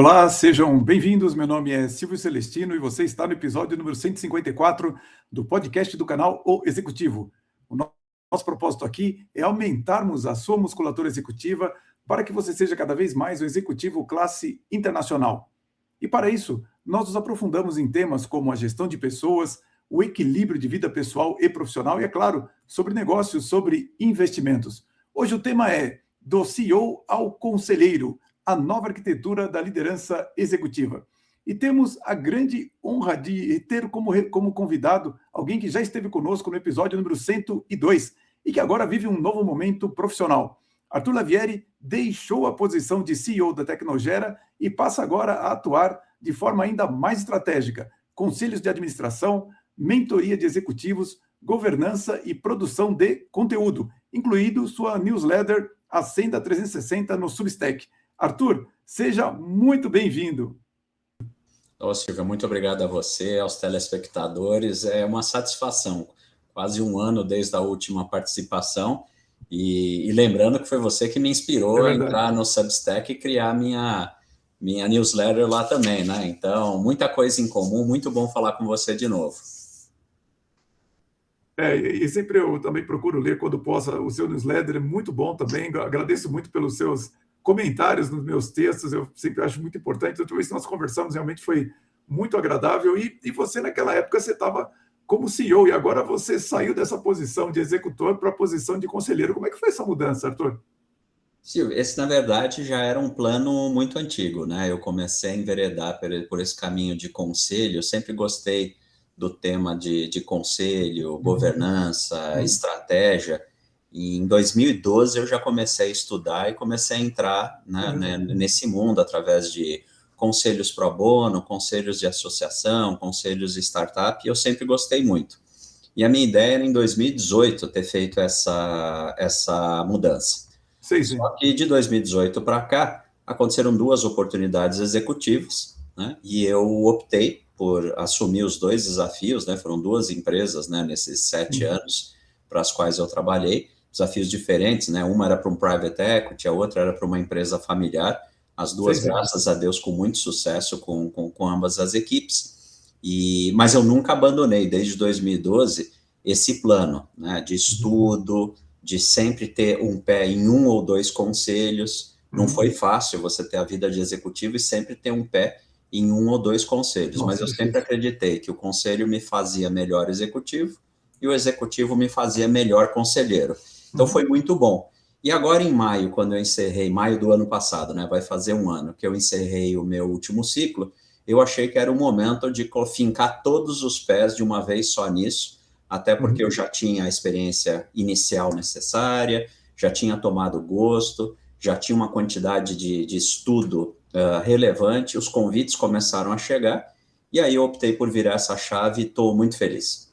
Olá, sejam bem-vindos. Meu nome é Silvio Celestino e você está no episódio número 154 do podcast do canal O Executivo. O nosso propósito aqui é aumentarmos a sua musculatura executiva para que você seja cada vez mais um executivo classe internacional. E para isso, nós nos aprofundamos em temas como a gestão de pessoas, o equilíbrio de vida pessoal e profissional e, é claro, sobre negócios, sobre investimentos. Hoje o tema é do CEO ao conselheiro, a nova arquitetura da liderança executiva. E temos a grande honra de ter como convidado alguém que já esteve conosco no episódio número 102 e que agora vive um novo momento profissional. Arthur Lavieri deixou a posição de CEO da Tecnogera e passa agora a atuar de forma ainda mais estratégica, conselhos de administração, mentoria de executivos, governança e produção de conteúdo, incluído sua newsletter Ascenda 360 no Substack. Arthur, seja muito bem-vindo. Ô, Silvia, muito obrigado a você, aos telespectadores. É uma satisfação. Quase um ano desde a última participação. E lembrando que foi você que me inspirou a entrar no Substack e criar minha newsletter lá também, né? Então, muita coisa em comum, muito bom falar com você de novo. E sempre eu também procuro ler quando posso o seu newsletter, é muito bom também. Agradeço muito pelos seus comentários nos meus textos, eu sempre acho muito importante. Outra vez que nós conversamos, realmente foi muito agradável. E você, naquela época, você estava como CEO, e agora você saiu dessa posição de executor para a posição de conselheiro. Como é que foi essa mudança, Arthur? Silvio, esse, na verdade, já era um plano muito antigo, né? Eu comecei a enveredar por esse caminho de conselho, eu sempre gostei do tema de conselho, governança, estratégia. E em 2012 eu já comecei a estudar e comecei a entrar nesse mundo através de conselhos pro bono, conselhos de associação, conselhos de startup, e eu sempre gostei muito. E a minha ideia era em 2018 ter feito essa mudança. Sim. Só que de 2018 para cá aconteceram duas oportunidades executivas, né? E eu optei por assumir os dois desafios, né? Foram duas empresas, né, nesses 7 anos para as quais eu trabalhei, desafios diferentes, né? Uma era para um private equity, a outra era para uma empresa familiar, as duas, graças a Deus, com muito sucesso com ambas as equipes. Mas eu nunca abandonei, desde 2012, esse plano, né, de estudo, de sempre ter um pé em um ou dois conselhos. Não foi fácil você ter a vida de executivo e sempre ter um pé em um ou dois conselhos, mas eu sempre acreditei que o conselho me fazia melhor executivo e o executivo me fazia melhor conselheiro. Então foi muito bom. E agora em maio, quando eu encerrei, maio do ano passado, né, vai fazer um ano que eu encerrei o meu último ciclo, eu achei que era o momento de fincar todos os pés de uma vez só nisso, até porque eu já tinha a experiência inicial necessária, já tinha tomado gosto, já tinha uma quantidade de estudo relevante, os convites começaram a chegar, e aí eu optei por virar essa chave e estou muito feliz.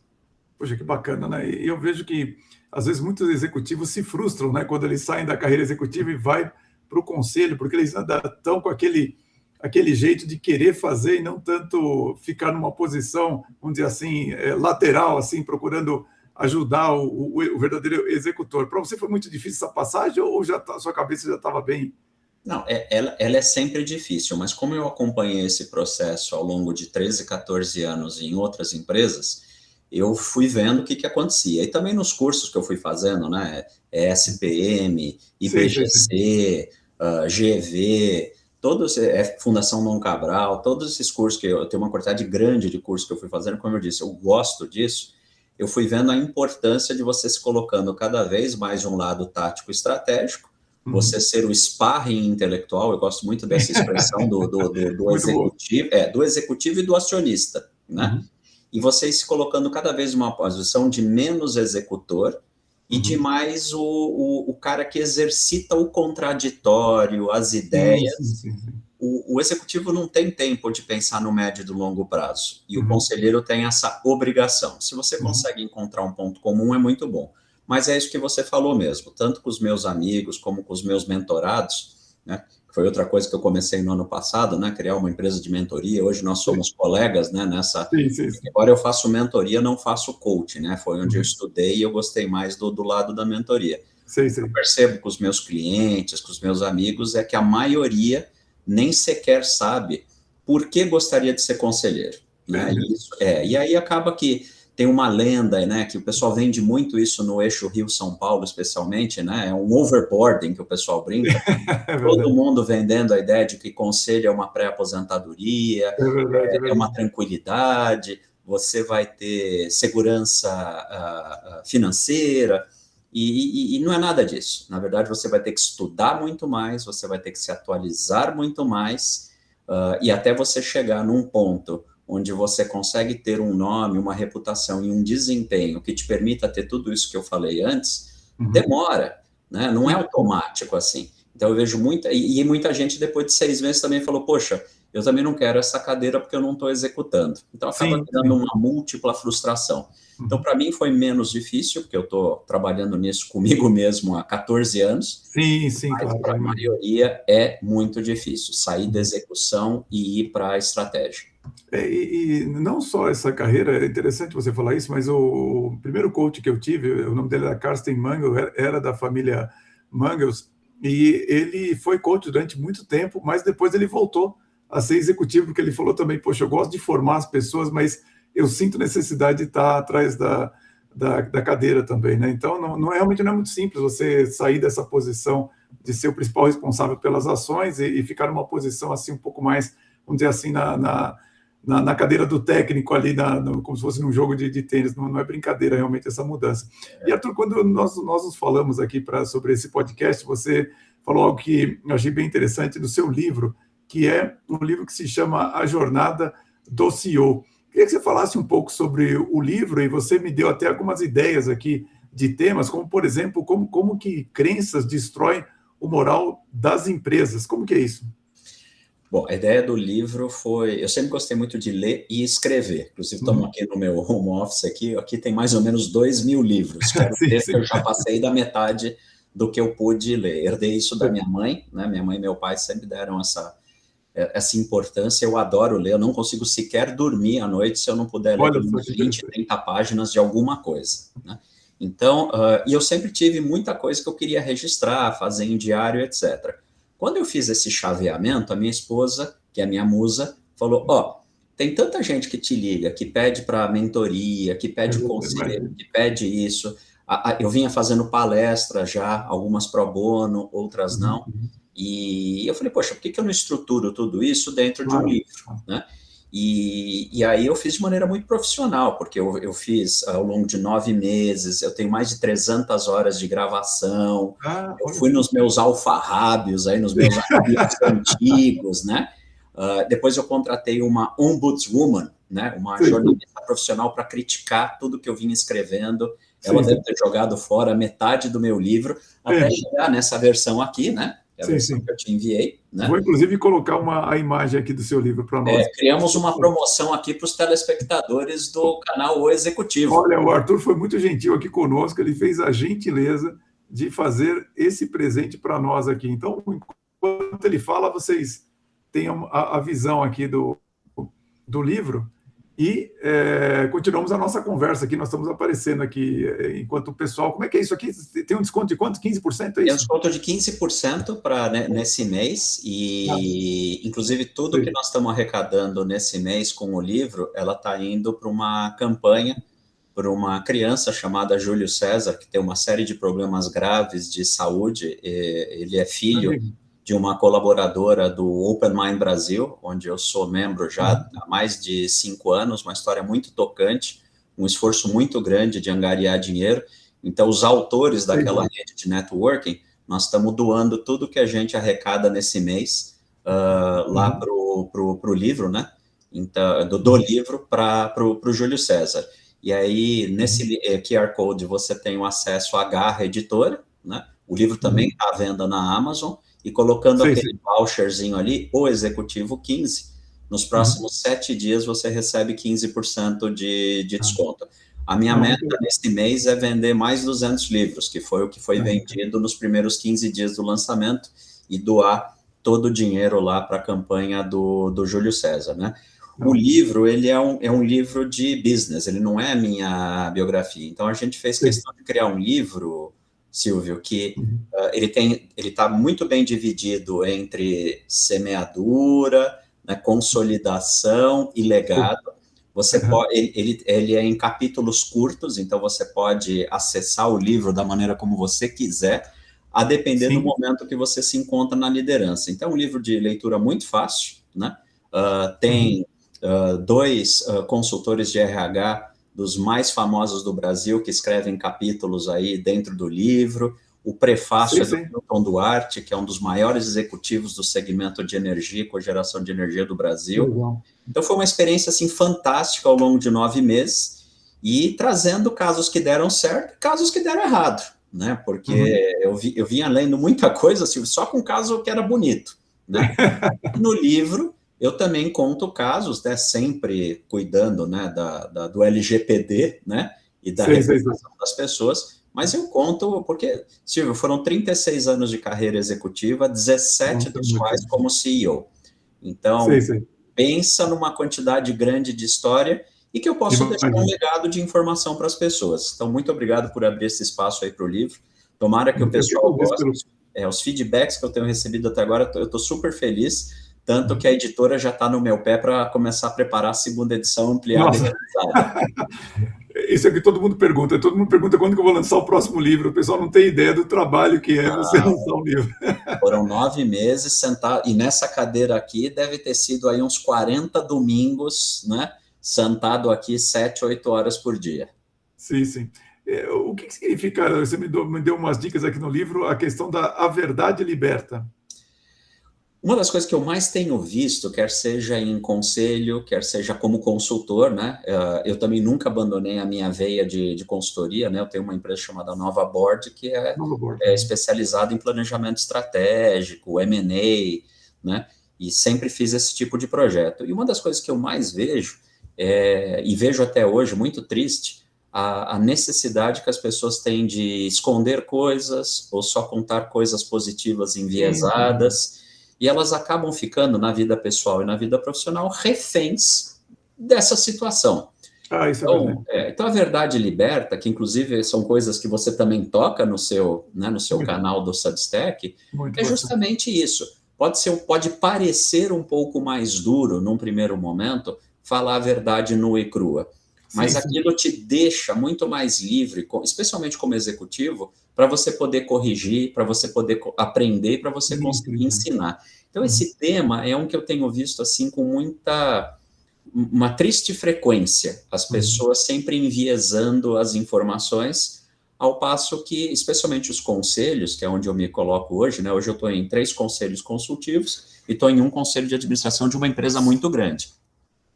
Poxa, que bacana, né? E eu vejo que, às vezes, muitos executivos se frustram, né, quando eles saem da carreira executiva e vai para o conselho, porque eles ainda estão com aquele jeito de querer fazer e não tanto ficar numa posição, vamos dizer assim, lateral, assim, procurando ajudar o verdadeiro executor. Para você foi muito difícil essa passagem ou sua cabeça já estava bem? Não, ela é sempre difícil, mas como eu acompanhei esse processo ao longo de 13, 14 anos em outras empresas, eu fui vendo o que acontecia. E também nos cursos que eu fui fazendo, né, SPM, IBGC, GV, todos, Fundação Dom Cabral, todos esses cursos que eu tenho uma quantidade grande de cursos que eu fui fazendo, como eu disse, eu gosto disso, eu fui vendo a importância de você se colocando cada vez mais de um lado tático estratégico, você ser o sparring intelectual, eu gosto muito dessa expressão do executivo, do executivo e do acionista, né? E você se colocando cada vez em uma posição de menos executor e de mais o cara que exercita o contraditório, as ideias. Sim. O executivo não tem tempo de pensar no médio e do longo prazo, e o conselheiro tem essa obrigação. Se você consegue encontrar um ponto comum, é muito bom. Mas é isso que você falou mesmo, tanto com os meus amigos como com os meus mentorados, né? Foi outra coisa que eu comecei no ano passado, né? Criar uma empresa de mentoria. Hoje nós somos colegas, né? Nessa. Sim. Agora eu faço mentoria, não faço coach, né? Foi onde eu estudei e eu gostei mais do lado da mentoria. Sim. Eu percebo com os meus clientes, com os meus amigos, é que a maioria nem sequer sabe por que gostaria de ser conselheiro, né? E aí acaba que tem uma lenda, né, que o pessoal vende muito isso no eixo Rio-São Paulo, especialmente, né? É um overboarding que o pessoal brinca. Todo mundo vendendo a ideia de que conselho é uma pré-aposentadoria, é uma tranquilidade, você vai ter segurança financeira, e não é nada disso. Na verdade, você vai ter que estudar muito mais, você vai ter que se atualizar muito mais, e até você chegar num ponto onde você consegue ter um nome, uma reputação e um desempenho que te permita ter tudo isso que eu falei antes, demora, né? Não é automático assim. Então, eu vejo muita gente, depois de 6 meses, também falou, poxa, eu também não quero essa cadeira porque eu não estou executando. Então, acaba dando uma múltipla frustração. Então, para mim, foi menos difícil, porque eu estou trabalhando nisso comigo mesmo há 14 anos. Mas, claro. Para a maioria, é muito difícil sair da execução e ir para a estratégia. E não só essa carreira, é interessante você falar isso, mas o primeiro coach que eu tive, o nome dele era Carsten Mangel, era da família Mangels, e ele foi coach durante muito tempo, mas depois ele voltou a ser executivo, porque ele falou também, poxa, eu gosto de formar as pessoas, mas eu sinto necessidade de estar atrás da cadeira também, né? Então, realmente não é muito simples você sair dessa posição de ser o principal responsável pelas ações e ficar numa posição assim um pouco mais, vamos dizer assim, na cadeira do técnico ali, como se fosse num jogo de tênis. Não é brincadeira realmente essa mudança. E, Arthur, quando nós nos falamos aqui sobre esse podcast, você falou algo que eu achei bem interessante do seu livro, que é um livro que se chama A Jornada do CEO. Queria que você falasse um pouco sobre o livro, e você me deu até algumas ideias aqui de temas, como, por exemplo, como que crenças destroem o moral das empresas. Como que é isso? Bom, a ideia do livro foi... Eu sempre gostei muito de ler e escrever. Inclusive, estamos aqui no meu home office, aqui tem mais ou menos 2.000 livros. Quero dizer que eu já passei da metade do que eu pude ler. Herdei isso da minha mãe, né? Minha mãe e meu pai sempre deram essa importância. Eu adoro ler, eu não consigo sequer dormir à noite se eu não puder ler pelo menos 20, 30 páginas de alguma coisa, né? Então, e eu sempre tive muita coisa que eu queria registrar, fazer em diário, etc. Quando eu fiz esse chaveamento, a minha esposa, que é a minha musa, falou, tem tanta gente que te liga, que pede para mentoria, que pede conselho, que pede isso. Eu vinha fazendo palestra já, algumas pro bono, outras não. E eu falei, poxa, por que eu não estruturo tudo isso dentro de um livro, né? E aí eu fiz de maneira muito profissional, porque eu fiz ao longo de 9 meses, eu tenho mais de 300 horas de gravação, eu fui nos meus alfarrábios, nos meus arquivos antigos, né? Depois eu contratei uma ombudswoman, né? Uma jornalista profissional para criticar tudo que eu vinha escrevendo. Ela deve ter jogado fora metade do meu livro, até chegar nessa versão aqui, né? É a versão que eu te enviei, né? Vou, inclusive, colocar a imagem aqui do seu livro para nós. Criamos uma promoção aqui para os telespectadores do canal O Executivo. Olha, o Arthur foi muito gentil aqui conosco, ele fez a gentileza de fazer esse presente para nós aqui. Então, enquanto ele fala, vocês tenham a visão aqui do livro. E continuamos a nossa conversa aqui, nós estamos aparecendo aqui enquanto o pessoal... Como é que é isso aqui? Tem um desconto de quanto? 15%? É isso? Tem um desconto de 15% nesse mês, e inclusive tudo que nós estamos arrecadando nesse mês com o livro, ela está indo para uma campanha para uma criança chamada Júlio César, que tem uma série de problemas graves de saúde. Ele é filho de uma colaboradora do Open Mind Brasil, onde eu sou membro já há mais de 5 anos, uma história muito tocante, um esforço muito grande de angariar dinheiro. Então, os autores daquela rede de networking, nós estamos doando tudo que a gente arrecada nesse mês lá para o livro, né? Então, do livro para o Júlio César. E aí, nesse QR Code, você tem o acesso à Garra Editora, né? O livro também está à venda na Amazon, e colocando aquele voucherzinho ali, o Executivo 15, nos próximos 7 dias você recebe 15% de desconto. A minha meta nesse mês é vender mais 200 livros, que foi o que foi vendido nos primeiros 15 dias do lançamento, e doar todo o dinheiro lá para a campanha do Júlio César, né? O livro, ele é um livro de business, ele não é a minha biografia. Então, a gente fez questão de criar um livro Silvio, que ele está muito bem dividido entre semeadura, né, consolidação e legado. Você pode, ele é em capítulos curtos, então você pode acessar o livro da maneira como você quiser, a depender do momento que você se encontra na liderança. Então, é um livro de leitura muito fácil, né? Tem dois consultores de RH dos mais famosos do Brasil que escrevem capítulos aí dentro do livro. O prefácio é do Milton Duarte, que é um dos maiores executivos do segmento de energia e cogeração de energia do Brasil. Legal. Então, foi uma experiência assim, fantástica ao longo de 9 meses e trazendo casos que deram certo e casos que deram errado, né? Porque eu vinha lendo muita coisa, Silvio, só com caso que era bonito, né? No livro, eu também conto casos, né, sempre cuidando, né, do LGPD, né, e da reputação das pessoas, mas eu conto porque, Silvio, foram 36 anos de carreira executiva, 17 dos quais como CEO. Então, pensa numa quantidade grande de história e que eu posso deixar um legado de informação para as pessoas. Então, muito obrigado por abrir esse espaço aí para o livro. Tomara que o pessoal goste. Os feedbacks que eu tenho recebido até agora, eu estou super feliz. Tanto que a editora já está no meu pé para começar a preparar a segunda edição ampliada e revisada. Isso é o que todo mundo pergunta. Todo mundo pergunta quando que eu vou lançar o próximo livro. O pessoal não tem ideia do trabalho que é você lançar um livro. Foram 9 meses sentado, e nessa cadeira aqui deve ter sido aí uns 40 domingos, né? Sentado aqui 7, 8 horas por dia. Sim. O que significa, você me deu umas dicas aqui no livro, a questão da a verdade liberta. Uma das coisas que eu mais tenho visto, quer seja em conselho, quer seja como consultor, né? Eu também nunca abandonei a minha veia de consultoria, né? Eu tenho uma empresa chamada Nova Board, que é especializada em planejamento estratégico, M&A, né? E sempre fiz esse tipo de projeto. E uma das coisas que eu mais vejo, e vejo até hoje, muito triste, a necessidade que as pessoas têm de esconder coisas ou só contar coisas positivas enviesadas. E elas acabam ficando, na vida pessoal e na vida profissional, reféns dessa situação. Então, a verdade liberta, que inclusive são coisas que você também toca no seu canal do Substack, justamente isso. Pode parecer um pouco mais duro, num primeiro momento, falar a verdade nua e crua. Mas aquilo te deixa muito mais livre, especialmente como executivo, para você poder corrigir, para você poder aprender, para você conseguir ensinar. Então, esse tema é um que eu tenho visto assim com uma triste frequência, as pessoas sempre enviesando as informações, ao passo que, especialmente os conselhos, que é onde eu me coloco hoje, né? Hoje eu estou em 3 conselhos consultivos e estou em um conselho de administração de uma empresa muito grande.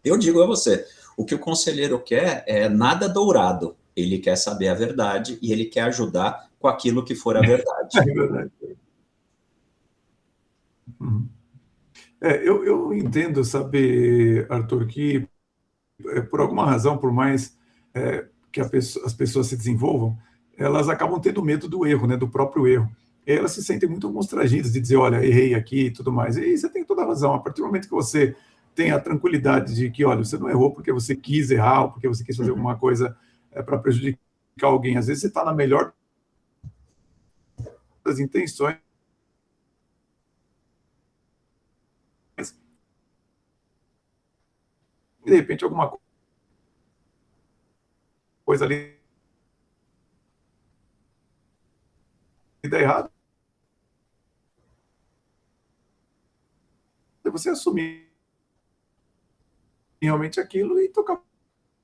Eu digo a você, o que o conselheiro quer é nada dourado. Ele quer saber a verdade e ele quer ajudar com aquilo que for a verdade. É verdade. Eu entendo, sabe, Arthur, que por alguma razão, por mais que as pessoas se desenvolvam, elas acabam tendo medo do erro, né, do próprio erro. E elas se sentem muito constrangidas de dizer, olha, errei aqui e tudo mais. E você tem toda a razão. A partir do momento que você tem a tranquilidade de que, olha, você não errou porque você quis errar ou porque você quis fazer alguma coisa para prejudicar alguém. Às vezes você está na melhor das intenções, e de repente alguma coisa ali dá errado, você assumir realmente aquilo e tocar,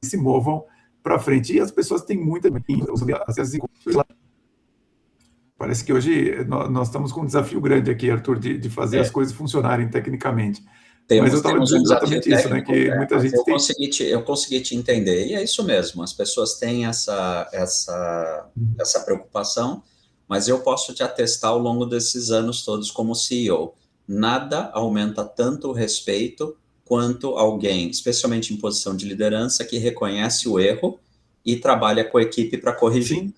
se movam para frente. E as pessoas têm muita... Parece que hoje nós estamos com um desafio grande aqui, Arthur, de fazer as coisas funcionarem tecnicamente. Mas eu estava dizendo exatamente isso, né? Que muita gente eu consegui te entender. E é isso mesmo, as pessoas têm essa preocupação, mas eu posso te atestar ao longo desses anos todos como CEO. Nada aumenta tanto o respeito quanto alguém, especialmente em posição de liderança, que reconhece o erro e trabalha com a equipe para corrigir.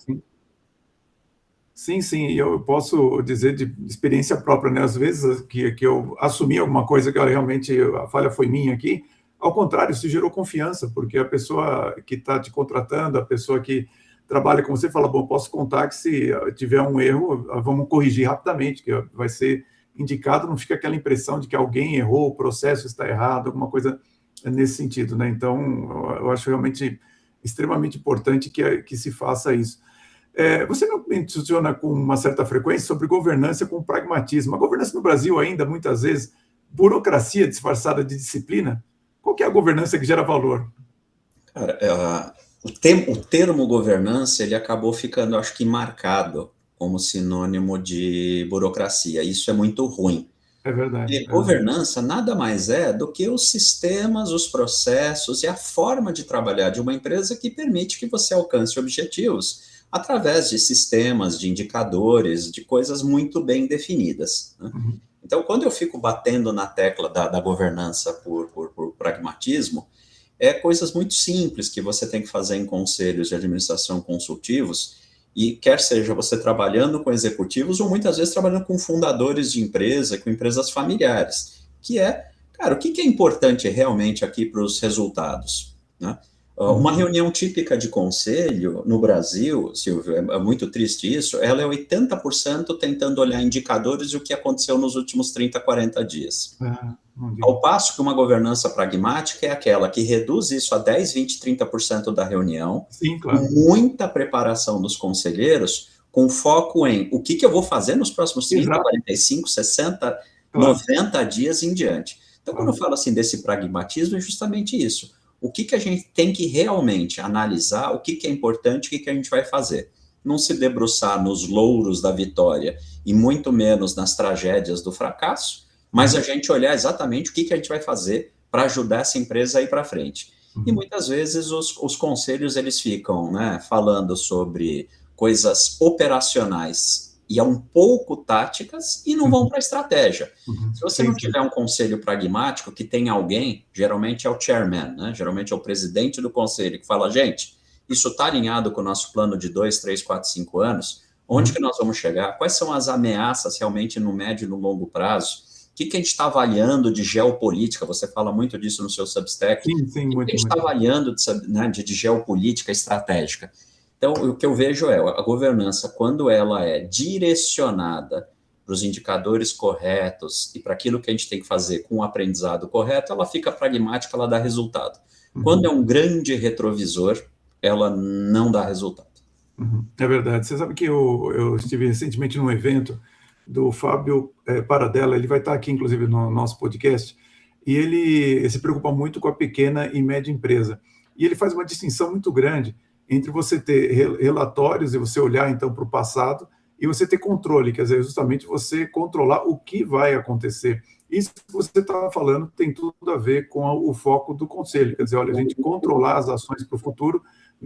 Sim, eu posso dizer de experiência própria, né? Às vezes que eu assumi alguma coisa que realmente a falha foi minha aqui, ao contrário, isso gerou confiança, porque a pessoa que está te contratando, a pessoa que trabalha com você, fala, bom, posso contar que se tiver um erro, vamos corrigir rapidamente, que vai ser indicado, não fica aquela impressão de que alguém errou, o processo está errado, alguma coisa nesse sentido, né? Então, eu acho realmente extremamente importante que se faça isso. Você não menciona com uma certa frequência sobre governança com pragmatismo. A governança no Brasil ainda, muitas vezes, burocracia disfarçada de disciplina. Qual que é a governança que gera valor? Cara, o termo governança, ele acabou ficando, acho que, marcado como sinônimo de burocracia. Isso é muito ruim. É verdade. E governança nada mais é do que os sistemas, os processos e a forma de trabalhar de uma empresa que permite que você alcance objetivos através de sistemas, de indicadores, de coisas muito bem definidas, né? Uhum. Então, quando eu fico batendo na tecla da governança por pragmatismo, coisas muito simples que você tem que fazer em conselhos de administração consultivos, e quer seja você trabalhando com executivos ou muitas vezes trabalhando com fundadores de empresa, com empresas familiares, que cara, o que é importante realmente aqui para os resultados, né? Uma reunião típica de conselho no Brasil, Silvio, é muito triste isso, ela é 80% tentando olhar indicadores e o que aconteceu nos últimos 30, 40 dias. Ao passo que uma governança pragmática é aquela que reduz isso a 10, 20, 30% da reunião, sim, claro, com muita preparação dos conselheiros, com foco em o que eu vou fazer nos próximos 30, exato, 45, 60, claro, 90 dias em diante. Então, quando eu falo assim desse pragmatismo, é justamente isso. O que a gente tem que realmente analisar, o que é importante, o que a gente vai fazer. Não se debruçar nos louros da vitória e muito menos nas tragédias do fracasso, mas a gente olhar exatamente o que a gente vai fazer para ajudar essa empresa a ir para frente. E muitas vezes os conselhos eles ficam, né, falando sobre coisas operacionais e um pouco táticas e não vão para a estratégia. Se você não tiver um conselho pragmático que tem alguém, geralmente é o chairman, né, geralmente é o presidente do conselho, que fala, gente, isso está alinhado com o nosso plano de 2, 3, 4, 5 anos, onde que nós vamos chegar? Quais são as ameaças realmente no médio e no longo prazo? O que a gente está avaliando de geopolítica? Você fala muito disso no seu Substack. Sim, o que a gente está avaliando de geopolítica estratégica? Então, o que eu vejo a governança, quando ela é direcionada para os indicadores corretos e para aquilo que a gente tem que fazer com o aprendizado correto, ela fica pragmática, ela dá resultado. Quando é um grande retrovisor, ela não dá resultado. É verdade. Você sabe que eu estive recentemente num evento do Fábio Paradella, ele vai estar aqui, inclusive, no nosso podcast, e ele se preocupa muito com a pequena e média empresa. E ele faz uma distinção muito grande entre você ter relatórios e você olhar, então, para o passado, e você ter controle, quer dizer, justamente você controlar o que vai acontecer. Isso que você está falando tem tudo a ver com o foco do conselho, quer dizer, olha, a gente controlar as ações para o futuro.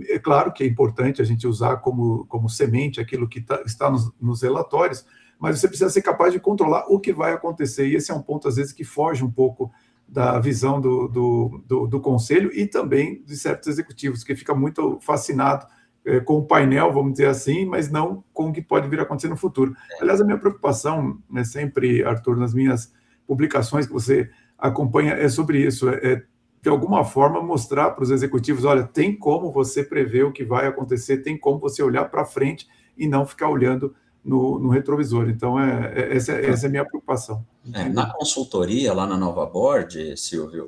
É claro que é importante a gente usar como semente aquilo que está nos relatórios, mas você precisa ser capaz de controlar o que vai acontecer, e esse é um ponto, às vezes, que foge um pouco da visão do conselho e também de certos executivos, que fica muito fascinado com o painel, vamos dizer assim, mas não com o que pode vir a acontecer no futuro. Aliás, a minha preocupação, sempre, Arthur, nas minhas publicações que você acompanha, é sobre isso, de alguma forma mostrar para os executivos, olha, tem como você prever o que vai acontecer, tem como você olhar para frente e não ficar olhando no retrovisor. Então, essa é a minha preocupação. Na consultoria, lá na Nova Board, Silvio,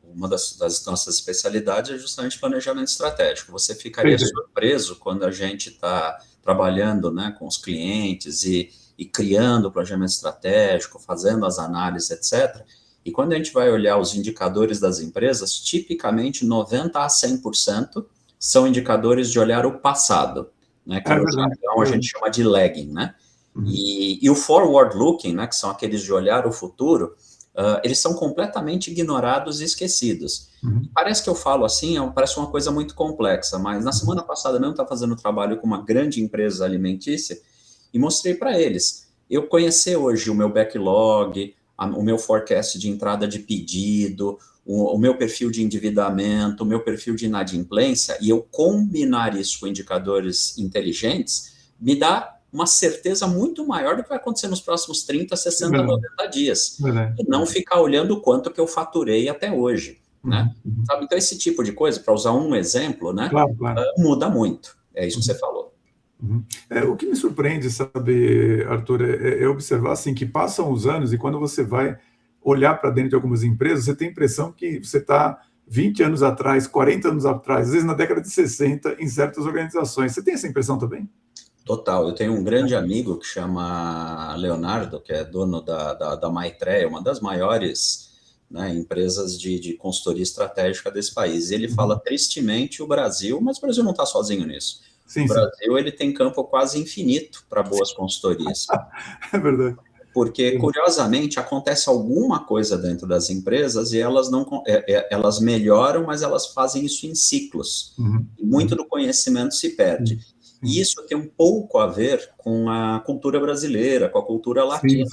uma das nossas especialidades é justamente planejamento estratégico. Você ficaria surpreso quando a gente está trabalhando, né, com os clientes e criando o planejamento estratégico, fazendo as análises, etc., e quando a gente vai olhar os indicadores das empresas, tipicamente 90% a 100% são indicadores de olhar o passado, né, que no jargão a gente chama de lagging, né? E o forward looking, né, que são aqueles de olhar o futuro, eles são completamente ignorados e esquecidos. Parece que eu falo assim, parece uma coisa muito complexa, mas na semana passada eu estava fazendo trabalho com uma grande empresa alimentícia e mostrei para eles. Eu conhecer hoje o meu backlog, o meu forecast de entrada de pedido, o meu perfil de endividamento, o meu perfil de inadimplência, e eu combinar isso com indicadores inteligentes, me dá uma certeza muito maior do que vai acontecer nos próximos 30, 60, 90 dias. E não ficar olhando o quanto que eu faturei até hoje, né? Sabe? Então, esse tipo de coisa, para usar um exemplo, né, muda muito. É isso que você falou. Uhum. O que me surpreende, sabe, Arthur, é observar assim, que passam os anos e quando você vai olhar para dentro de algumas empresas, você tem a impressão que você está 20 anos atrás, 40 anos atrás, às vezes na década de 60, em certas organizações. Você tem essa impressão também? Total. Eu tenho um grande amigo que chama Leonardo, que é dono da Maitreya, uma das maiores, né, empresas de consultoria estratégica desse país. Ele fala tristemente o Brasil, mas o Brasil não está sozinho nisso. Sim, O sim. Brasil ele tem campo quase infinito para boas consultorias. É verdade. Porque, curiosamente, acontece alguma coisa dentro das empresas e elas não elas melhoram, mas elas fazem isso em ciclos. E muito do conhecimento se perde. E isso tem um pouco a ver com a cultura brasileira, com a cultura latina,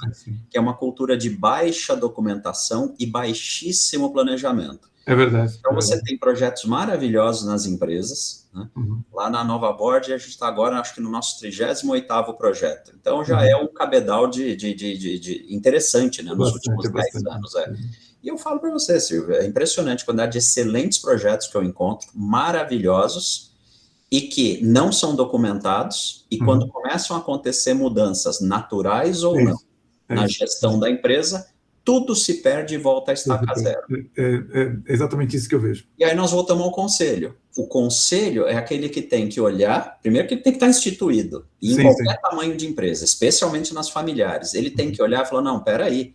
que é uma cultura de baixa documentação e baixíssimo planejamento. É verdade. Então, você tem projetos maravilhosos nas empresas, né? Lá na Nova Board, a gente está agora, acho que no nosso 38º projeto. Então, já é um cabedal de interessante, né? Nos últimos 10 anos. E eu falo para você, Silvio, é impressionante a quantidade de excelentes projetos que eu encontro, maravilhosos, e que não são documentados, e quando começam a acontecer mudanças naturais ou não na gestão da empresa, tudo se perde e volta a estaca zero. É exatamente isso que eu vejo. E aí nós voltamos ao conselho. O conselho é aquele que tem que olhar, primeiro que ele tem que estar instituído, em qualquer tamanho de empresa, especialmente nas familiares. Ele tem que olhar e falar, não, peraí,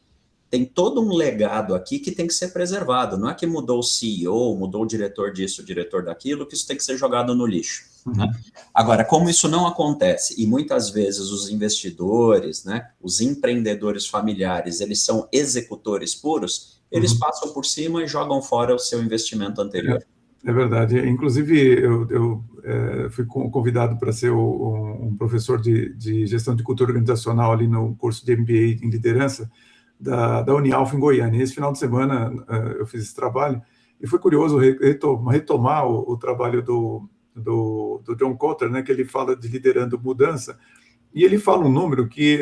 tem todo um legado aqui que tem que ser preservado. Não é que mudou o CEO, mudou o diretor disso, o diretor daquilo, que isso tem que ser jogado no lixo. Né? Agora, como isso não acontece, e muitas vezes os investidores, né, os empreendedores familiares, eles são executores puros, eles passam por cima e jogam fora o seu investimento anterior. É verdade. Inclusive, eu fui convidado para ser um professor de gestão de cultura organizacional ali no curso de MBA em liderança da Unialfa em Goiânia. Esse final de semana eu fiz esse trabalho e foi curioso retomar o trabalho do John Kotler, né, que ele fala de liderando mudança, e ele fala um número que,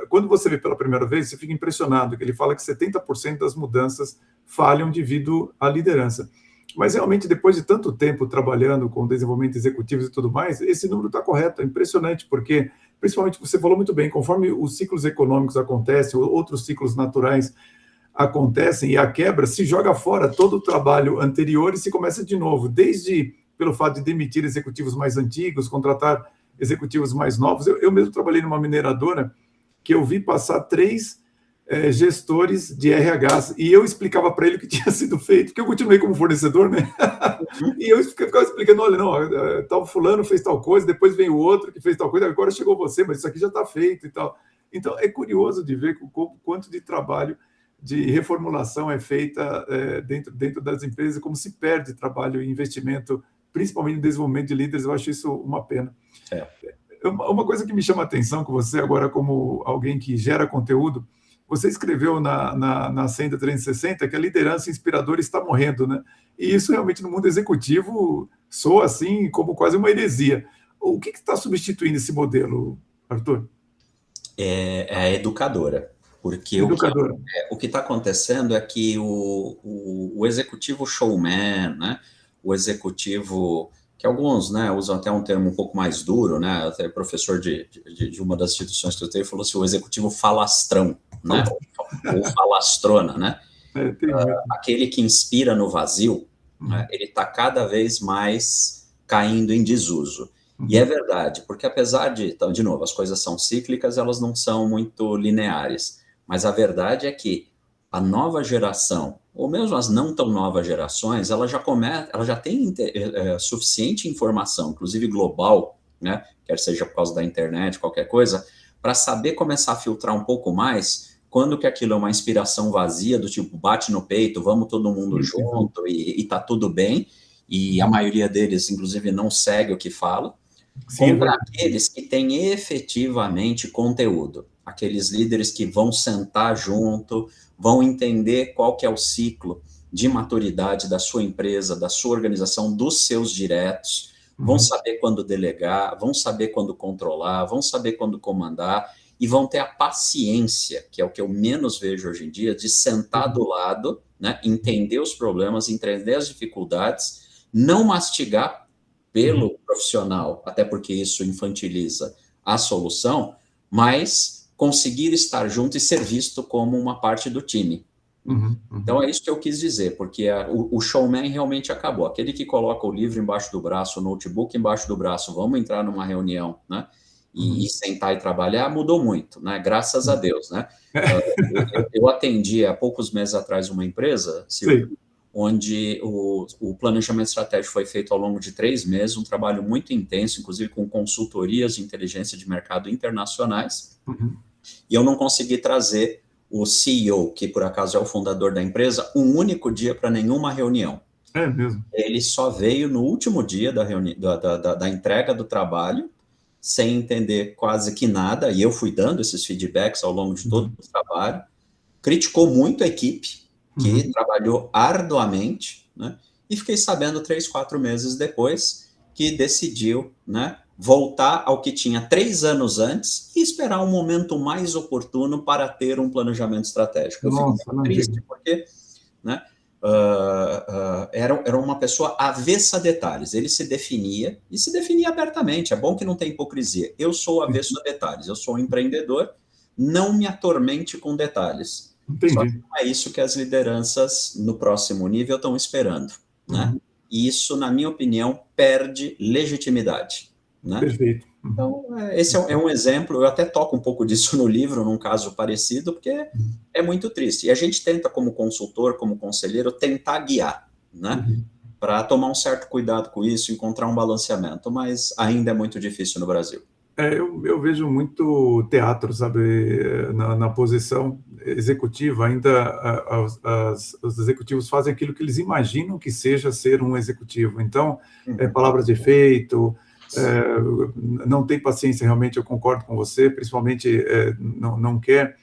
quando você vê pela primeira vez, você fica impressionado, que ele fala que 70% das mudanças falham devido à liderança. Mas, realmente, depois de tanto tempo trabalhando com desenvolvimento executivo e tudo mais, esse número está correto, é impressionante, porque, principalmente, você falou muito bem, conforme os ciclos econômicos acontecem, outros ciclos naturais acontecem, e a quebra se joga fora todo o trabalho anterior e se começa de novo, desde pelo fato de demitir executivos mais antigos, contratar executivos mais novos. Eu mesmo trabalhei numa mineradora que eu vi passar 3 gestores de RH, e eu explicava para ele o que tinha sido feito, porque eu continuei como fornecedor, né? E eu ficava explicando, olha, não, tal fulano fez tal coisa, depois vem o outro que fez tal coisa, agora chegou você, mas isso aqui já está feito e tal. Então, é curioso de ver o quanto de trabalho de reformulação é feita dentro das empresas, como se perde trabalho e investimento, principalmente no desenvolvimento de líderes. Eu acho isso uma pena. Uma coisa que me chama a atenção com você agora, como alguém que gera conteúdo, você escreveu na Senda 360 que a liderança inspiradora está morrendo, né? E isso realmente no mundo executivo soa assim como quase uma heresia. O que está substituindo esse modelo, Arthur? É a educadora. Porque o que está acontecendo é que o executivo showman, né? O executivo, que alguns, né, usam até um termo um pouco mais duro, né? Até professor de uma das instituições que eu tenho falou assim, o executivo falastrão, né? Ou falastrona, né? Aquele que inspira no vazio, né? Ele está cada vez mais caindo em desuso. E é verdade, porque apesar de novo, as coisas são cíclicas, elas não são muito lineares. Mas a verdade é que a nova geração, ou mesmo as não tão novas gerações, ela já tem suficiente informação, inclusive global, né? Quer seja por causa da internet, qualquer coisa, para saber começar a filtrar um pouco mais quando que aquilo é uma inspiração vazia, do tipo, bate no peito, vamos todo mundo junto e tá tudo bem, e a maioria deles, inclusive, não segue o que fala, contra aqueles que têm efetivamente conteúdo, aqueles líderes que vão sentar junto, vão entender qual que é o ciclo de maturidade da sua empresa, da sua organização, dos seus diretos, vão saber quando delegar, vão saber quando controlar, vão saber quando comandar, e vão ter a paciência, que é o que eu menos vejo hoje em dia, de sentar do lado, né, entender os problemas, entender as dificuldades, não mastigar pelo profissional, até porque isso infantiliza a solução, mas conseguir estar junto e ser visto como uma parte do time. Então, é isso que eu quis dizer, porque o showman realmente acabou. Aquele que coloca o livro embaixo do braço, o notebook embaixo do braço, vamos entrar numa reunião, né? E sentar e trabalhar, mudou muito, né? Graças a Deus, né? Eu atendi há poucos meses atrás uma empresa, Silvio, onde o planejamento estratégico foi feito ao longo de 3 meses, um trabalho muito intenso, inclusive com consultorias de inteligência de mercado internacionais, e eu não consegui trazer o CEO, que por acaso é o fundador da empresa, um único dia para nenhuma reunião. É mesmo? Ele só veio no último dia da entrega do trabalho, sem entender quase que nada, e eu fui dando esses feedbacks ao longo de todo o trabalho, criticou muito a equipe, que trabalhou arduamente, né? E fiquei sabendo 3, 4 meses depois que decidiu, né, voltar ao que tinha 3 anos antes e esperar um momento mais oportuno para ter um planejamento estratégico. Eu fico muito triste porque, né, era uma pessoa avessa a detalhes. Ele se definia, e se definia abertamente. É bom que não tem hipocrisia. Eu sou avesso a detalhes, eu sou um empreendedor, não me atormente com detalhes. Entendi. Só que não é isso que as lideranças no próximo nível estão esperando, né? E isso, na minha opinião, perde legitimidade, né? Perfeito. Então, esse é um exemplo, eu até toco um pouco disso no livro, num caso parecido, porque é muito triste. E a gente tenta, como consultor, como conselheiro, tentar guiar, né? Para tomar um certo cuidado com isso, encontrar um balanceamento, mas ainda é muito difícil no Brasil. Eu vejo muito teatro, sabe, na posição executiva, ainda os executivos fazem aquilo que eles imaginam que seja ser um executivo. Então, palavras de efeito, não tem paciência, realmente, eu concordo com você, principalmente não quer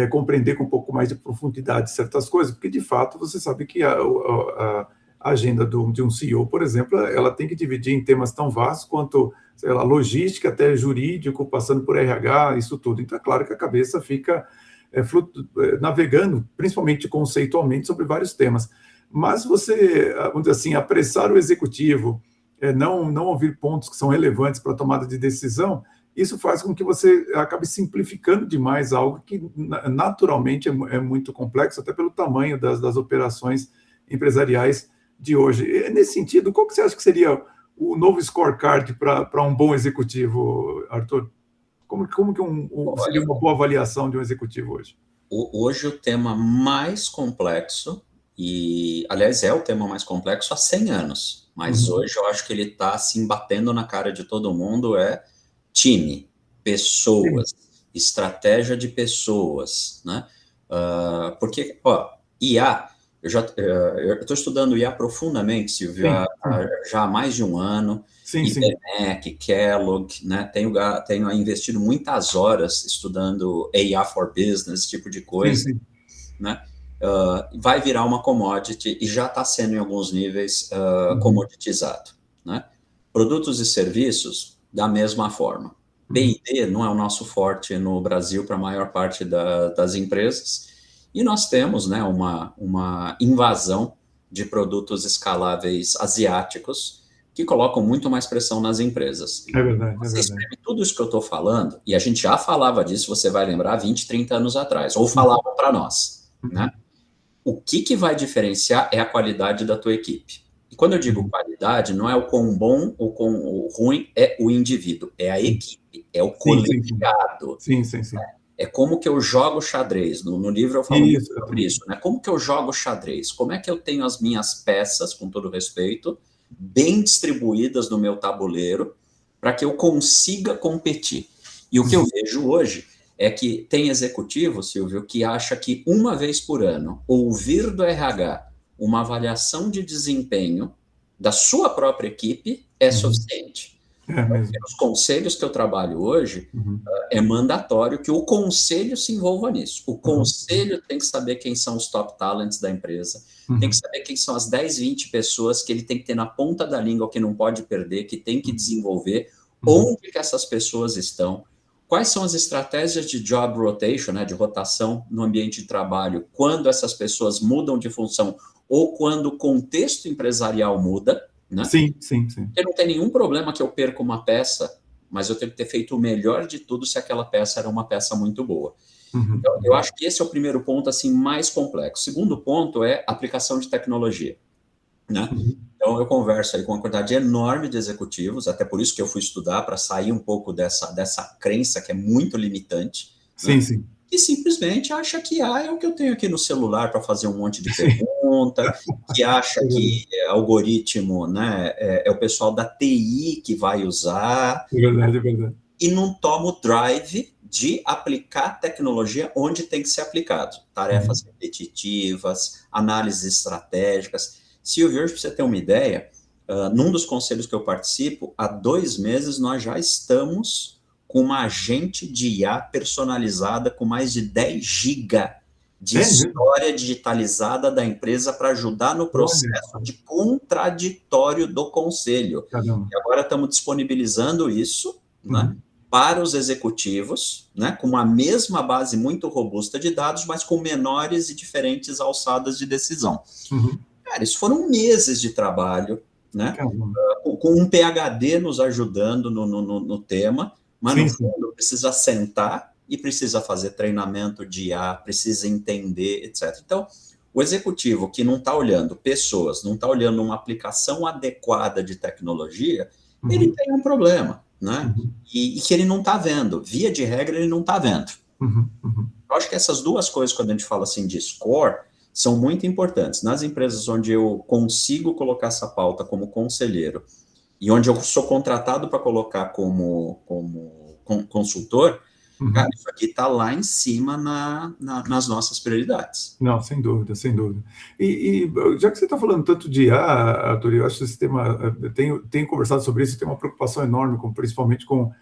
compreender com um pouco mais de profundidade certas coisas, porque, de fato, você sabe que a agenda de um CEO, por exemplo, ela tem que dividir em temas tão vastos quanto, sei lá, logística, até jurídico, passando por RH, isso tudo. Então, é claro que a cabeça fica navegando, principalmente conceitualmente, sobre vários temas. Mas você, vamos dizer assim, apressar o executivo, não ouvir pontos que são relevantes para a tomada de decisão, isso faz com que você acabe simplificando demais algo que, naturalmente, é muito complexo, até pelo tamanho das operações empresariais de hoje. Nesse sentido, qual que você acha que seria o novo scorecard para um bom executivo, Arthur? Como que seria uma boa avaliação de um executivo hoje? Hoje o tema mais complexo, e aliás é o tema mais complexo há 100 anos, mas hoje eu acho que ele está assim batendo na cara de todo mundo, é time, pessoas, estratégia de pessoas, né? Porque, IA, eu estou estudando IA profundamente, Silvio, já há mais de um ano. IBM, Kellogg, né? Tenho investido muitas horas estudando AI for Business, esse tipo de coisa, né? Vai virar uma commodity e já está sendo em alguns níveis comoditizado, né? Produtos e serviços, da mesma forma. P&D não é o nosso forte no Brasil para a maior parte das empresas, e nós temos, né, uma invasão de produtos escaláveis asiáticos que colocam muito mais pressão nas empresas. É verdade. Você escreve tudo isso que eu estou falando, e a gente já falava disso, você vai lembrar, 20, 30 anos atrás, ou falava para nós, né? O que vai diferenciar é a qualidade da tua equipe. E quando eu digo qualidade, não é o quão bom ou quão ruim é o indivíduo, é a equipe, é o colegiado. É como que eu jogo xadrez. No livro eu falo muito sobre isso, né? Como que eu jogo xadrez? Como é que eu tenho as minhas peças, com todo respeito, bem distribuídas no meu tabuleiro, para que eu consiga competir? E o que eu vejo hoje é que tem executivo, Silvio, que acha que uma vez por ano ouvir do RH uma avaliação de desempenho da sua própria equipe é suficiente. Os conselhos que eu trabalho hoje, é mandatório que o conselho se envolva nisso. O conselho tem que saber quem são os top talents da empresa, tem que saber quem são as 10, 20 pessoas que ele tem que ter na ponta da língua, que não pode perder, que tem que desenvolver, onde que essas pessoas estão, quais são as estratégias de job rotation, né, de rotação no ambiente de trabalho, quando essas pessoas mudam de função ou quando o contexto empresarial muda, né? Sim, sim, sim. Porque não tem nenhum problema que eu perca uma peça, mas eu tenho que ter feito o melhor de tudo se aquela peça era uma peça muito boa. Então, eu acho que esse é o primeiro ponto assim mais complexo. O segundo ponto é aplicação de tecnologia, né? Então, eu converso aí com uma quantidade enorme de executivos, até por isso que eu fui estudar, para sair um pouco dessa crença que é muito limitante, Sim, né? sim. Que simplesmente acha que é o que eu tenho aqui no celular para fazer um monte de pergunta, que acha que algoritmo, né, é o pessoal da TI que vai usar, É verdade, é verdade. e não toma o drive de aplicar tecnologia onde tem que ser aplicado. Tarefas repetitivas, análises estratégicas. Silvio, hoje, para você ter uma ideia, num dos conselhos que eu participo, há 2 meses nós já estamos com uma agente de IA personalizada com mais de 10 GB de história digitalizada da empresa para ajudar no processo de contraditório do conselho. Caramba. E agora estamos disponibilizando isso, né, para os executivos, né, com a mesma base muito robusta de dados, mas com menores e diferentes alçadas de decisão. Cara, isso foram meses de trabalho, né, com um PhD nos ajudando no tema, mas no fundo precisa sentar e precisa fazer treinamento de IA, precisa entender, etc. Então, o executivo que não está olhando pessoas, não está olhando uma aplicação adequada de tecnologia, ele tem um problema, né? E que ele não está vendo. Via de regra, ele não está vendo. Eu acho que essas duas coisas, quando a gente fala assim de score, são muito importantes. Nas empresas onde eu consigo colocar essa pauta como conselheiro e onde eu sou contratado para colocar como consultor, cara, isso aqui está lá em cima nas nossas prioridades. Não, sem dúvida, sem dúvida. E já que você está falando tanto de IA, Arthur, eu acho que esse tema, tenho conversado sobre isso, tem uma preocupação enorme, principalmente com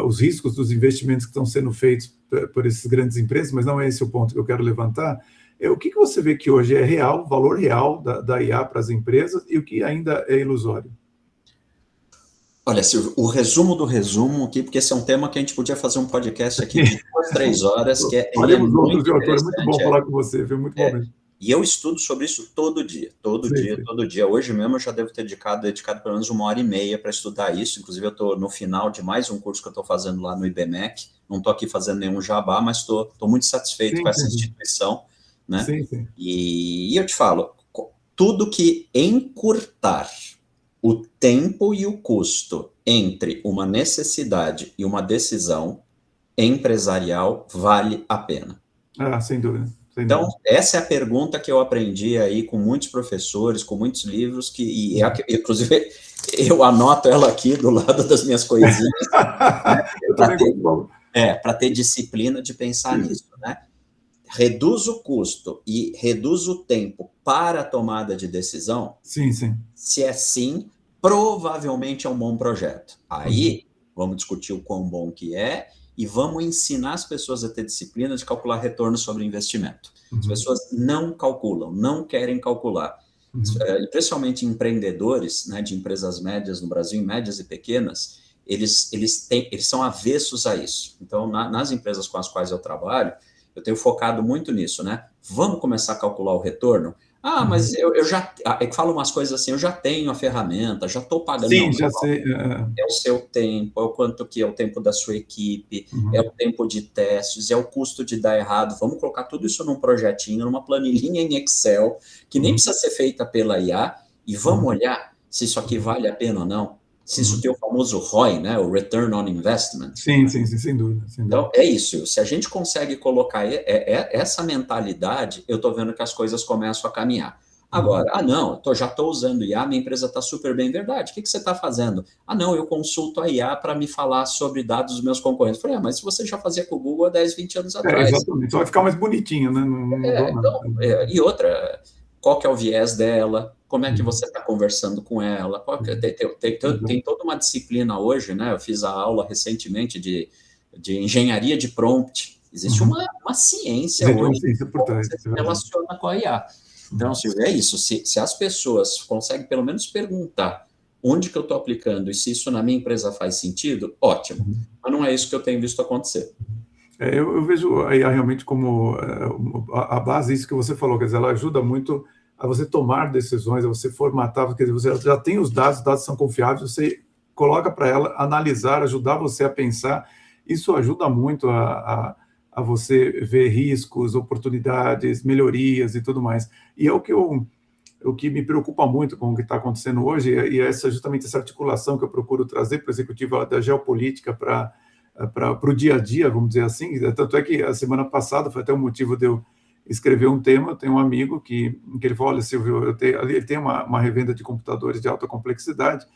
os riscos dos investimentos que estão sendo feitos por essas grandes empresas, mas não é esse o ponto que eu quero levantar. O que você vê que hoje é real, valor real da IA para as empresas e o que ainda é ilusório? Olha, Silvio, o resumo do resumo aqui, porque esse é um tema que a gente podia fazer um podcast aqui de 2, 3 horas, que é muito interessante. É muito bom falar com você, foi muito bom mesmo. E eu estudo sobre isso todo dia. Hoje mesmo eu já devo ter dedicado pelo menos 1h30 para estudar isso. Inclusive, eu estou no final de mais um curso que eu estou fazendo lá no IBMEC. Não estou aqui fazendo nenhum jabá, mas estou muito satisfeito com essa instituição, né? E eu te falo, tudo que encurtar o tempo e o custo entre uma necessidade e uma decisão empresarial vale a pena. Sem dúvida. Então, essa é a pergunta que eu aprendi aí com muitos professores, com muitos livros, inclusive eu anoto ela aqui do lado das minhas coisinhas, né, para ter disciplina de pensar nisso, né? Reduz o custo e reduz o tempo para a tomada de decisão. Se é sim, provavelmente é um bom projeto. Aí, vamos discutir o quão bom que é e vamos ensinar as pessoas a ter disciplina de calcular retorno sobre investimento. As pessoas não calculam, não querem calcular. Principalmente empreendedores, né, de empresas médias no Brasil, médias e pequenas, eles são avessos a isso. Então, nas empresas com as quais eu trabalho, eu tenho focado muito nisso, né? Vamos começar a calcular o retorno? Mas eu já falo umas coisas assim, eu já tenho a ferramenta, já estou pagando. Sim, já sei. É o seu tempo, é o quanto que é o tempo da sua equipe, é o tempo de testes, é o custo de dar errado. Vamos colocar tudo isso num projetinho, numa planilhinha em Excel, que nem precisa ser feita pela IA, e vamos olhar se isso aqui vale a pena ou não. Se isso tem o famoso ROI, né? O Return on Investment. Sim, sem dúvida. Então, é isso. Se a gente consegue colocar essa mentalidade, eu estou vendo que as coisas começam a caminhar. Agora, não, já estou usando IA, minha empresa está super bem, verdade. O que você está fazendo? Não, eu consulto a IA para me falar sobre dados dos meus concorrentes. Falei, mas se você já fazia com o Google há 10, 20 anos atrás. Exatamente, só vai ficar mais bonitinho, né? E outra, qual que é o viés dela? Como é que você está conversando com ela? Tem toda uma disciplina hoje, né? Eu fiz a aula recentemente de engenharia de prompt. Existe uma ciência hoje que se relaciona com a IA. Então, Silvio, é isso. Se as pessoas conseguem pelo menos perguntar onde que eu estou aplicando e se isso na minha empresa faz sentido, ótimo. Mas não é isso que eu tenho visto acontecer. Eu vejo a IA realmente como a base, isso que você falou, quer dizer, ela ajuda muito a você tomar decisões, a você formatar, quer dizer, você já tem os dados são confiáveis, você coloca para ela analisar, ajudar você a pensar. Isso ajuda muito a você ver riscos, oportunidades, melhorias e tudo mais. E é o que me preocupa muito com o que está acontecendo hoje, e justamente essa articulação que eu procuro trazer para o executivo da geopolítica para o dia a dia, vamos dizer assim. Tanto é que a semana passada foi até o motivo de eu escrever um tema. Eu tenho um amigo que ele falou: olha, Silvio, ele tem uma revenda de computadores de alta complexidade,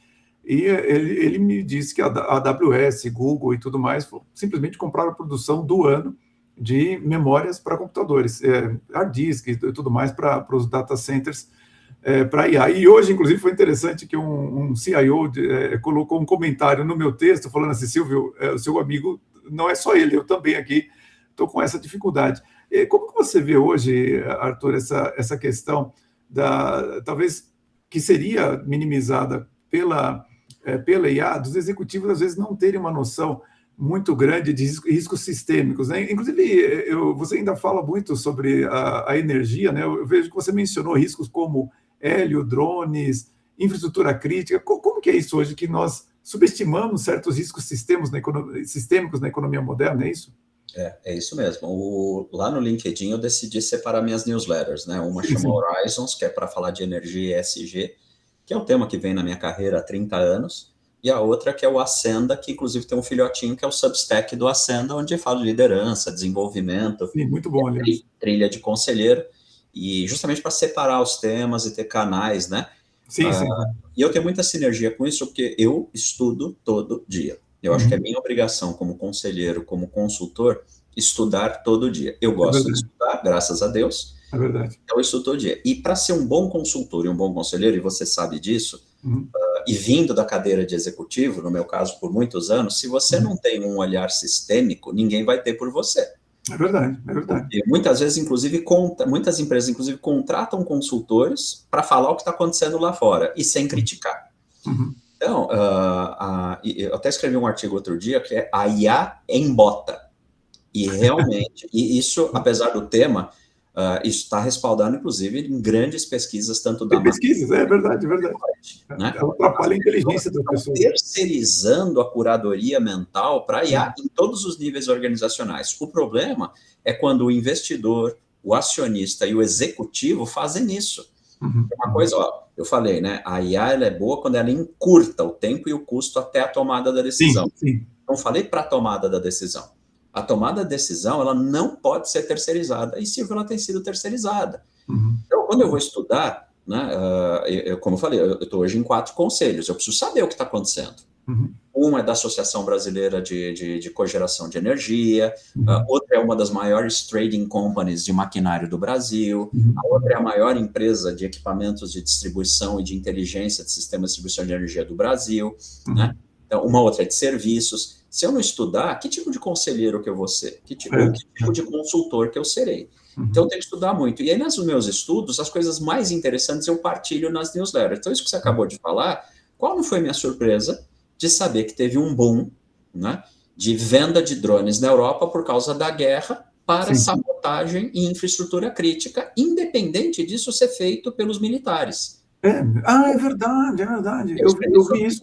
e ele me disse que a AWS, Google e tudo mais simplesmente compraram a produção do ano de memórias para computadores, hard disk e tudo mais para os data centers, para IA. E hoje, inclusive, foi interessante que um CIO colocou um comentário no meu texto falando assim: Silvio, o seu amigo, não é só ele, eu também aqui estou com essa dificuldade. E como que você vê hoje, Arthur, essa questão talvez que seria minimizada pela IA, dos executivos às vezes não terem uma noção muito grande de riscos sistêmicos, né? Inclusive, você ainda fala muito sobre a energia, né? Eu vejo que você mencionou riscos como hélio, drones, infraestrutura crítica. Como que é isso hoje, que nós subestimamos certos riscos sistêmicos na economia moderna, é isso? É isso mesmo. Lá no LinkedIn eu decidi separar minhas newsletters, né? Uma Sim, chama Horizons, que é para falar de energia e ESG, que é um tema que vem na minha carreira há 30 anos, e a outra que é o Ascenda, que inclusive tem um filhotinho que é o Substack do Ascenda, onde fala de liderança, desenvolvimento, sim, muito bom, aliás. Trilha de conselheiro, e justamente para separar os temas e ter canais, né? Sim, sim. E eu tenho muita sinergia com isso, porque eu estudo todo dia. Eu acho que é minha obrigação como conselheiro, como consultor, estudar todo dia. Eu gosto de estudar, graças a Deus. É verdade. Eu estudo todo dia. E para ser um bom consultor e um bom conselheiro, e você sabe disso, e vindo da cadeira de executivo, no meu caso, por muitos anos, se você não tem um olhar sistêmico, ninguém vai ter por você. É verdade, é verdade. E muitas vezes, inclusive, muitas empresas, inclusive, contratam consultores para falar o que está acontecendo lá fora, e sem criticar. Então, eu até escrevi um artigo outro dia, que é a IA em bota. E realmente, e isso, apesar do tema, isso está respaldado, inclusive, em grandes pesquisas, tanto da... Pesquisas, é verdade, é verdade. Né? Ela atrapalha a inteligência das pessoas. Terceirizando a curadoria mental para IA em todos os níveis organizacionais. O problema é quando o investidor, o acionista e o executivo fazem isso. Uma coisa, eu falei, né? A IA ela é boa quando ela encurta o tempo e o custo até a tomada da decisão. Sim. Não falei para a tomada da decisão. A tomada da decisão ela não pode ser terceirizada, e Silvio, ela tem sido terceirizada. Então, quando eu vou estudar, né, como eu falei, eu estou hoje em 4 conselhos, eu preciso saber o que está acontecendo. Uma é da Associação Brasileira de Cogeração de Energia, outra é uma das maiores trading companies de maquinário do Brasil, a outra é a maior empresa de equipamentos de distribuição e de inteligência de sistemas de distribuição de energia do Brasil, né? Então, uma outra é de serviços. Se eu não estudar, que tipo de conselheiro que eu vou ser? Que tipo de consultor que eu serei? Então, eu tenho que estudar muito. E aí, nos meus estudos, as coisas mais interessantes eu partilho nas newsletters. Então, isso que você acabou de falar, qual não foi minha surpresa de saber que teve um boom, né, de venda de drones na Europa por causa da guerra para sabotagem e infraestrutura crítica, independente disso ser feito pelos militares. É verdade, é verdade. Eu vi isso.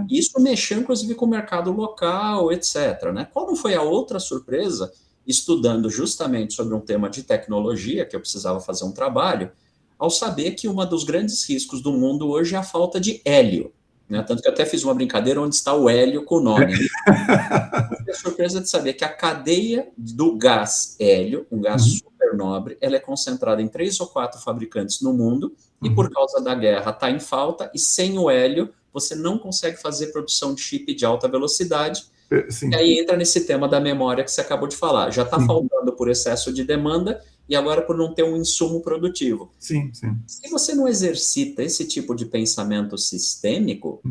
Isso mexeu, inclusive, com o mercado local, etc. Né? Qual não foi a outra surpresa, estudando justamente sobre um tema de tecnologia, que eu precisava fazer um trabalho, ao saber que um dos grandes riscos do mundo hoje é a falta de hélio. Né? Tanto que eu até fiz uma brincadeira onde está o hélio com o nome. Né? A surpresa de saber que a cadeia do gás hélio, um gás super nobre, ela é concentrada em 3 ou 4 fabricantes no mundo, e por causa da guerra está em falta, e sem o hélio você não consegue fazer produção de chip de alta velocidade. E aí entra nesse tema da memória que você acabou de falar. Já está faltando por excesso de demanda e agora por não ter um insumo produtivo. Sim. Se você não exercita esse tipo de pensamento sistêmico,